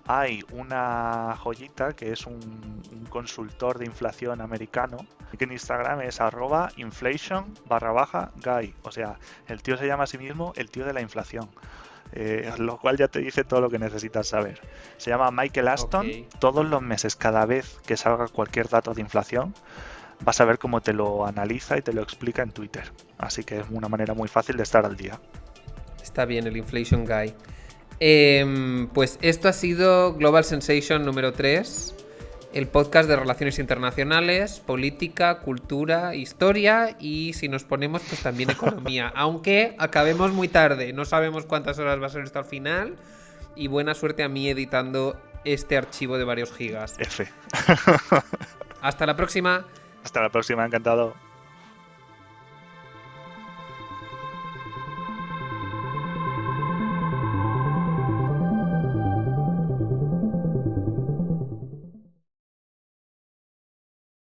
hay una joyita que es un consultor de inflación americano, que en Instagram es @inflation_guy. O sea, el tío se llama a sí mismo el tío de la inflación. Lo cual ya te dice todo lo que necesitas saber. Se llama Michael Ok. Aston. Todos los meses, cada vez que salga cualquier dato de inflación, vas a ver cómo te lo analiza y te lo explica en Twitter. Así que es una manera muy fácil de estar al día. Está bien, el Inflation Guy. Pues esto ha sido Global Sensation número 3, el podcast de relaciones internacionales, política, cultura, historia y si nos ponemos pues también economía. Aunque acabemos muy tarde, no sabemos cuántas horas va a ser esto al final y buena suerte a mí editando este archivo de varios gigas. F. Hasta la próxima. Hasta la próxima, encantado.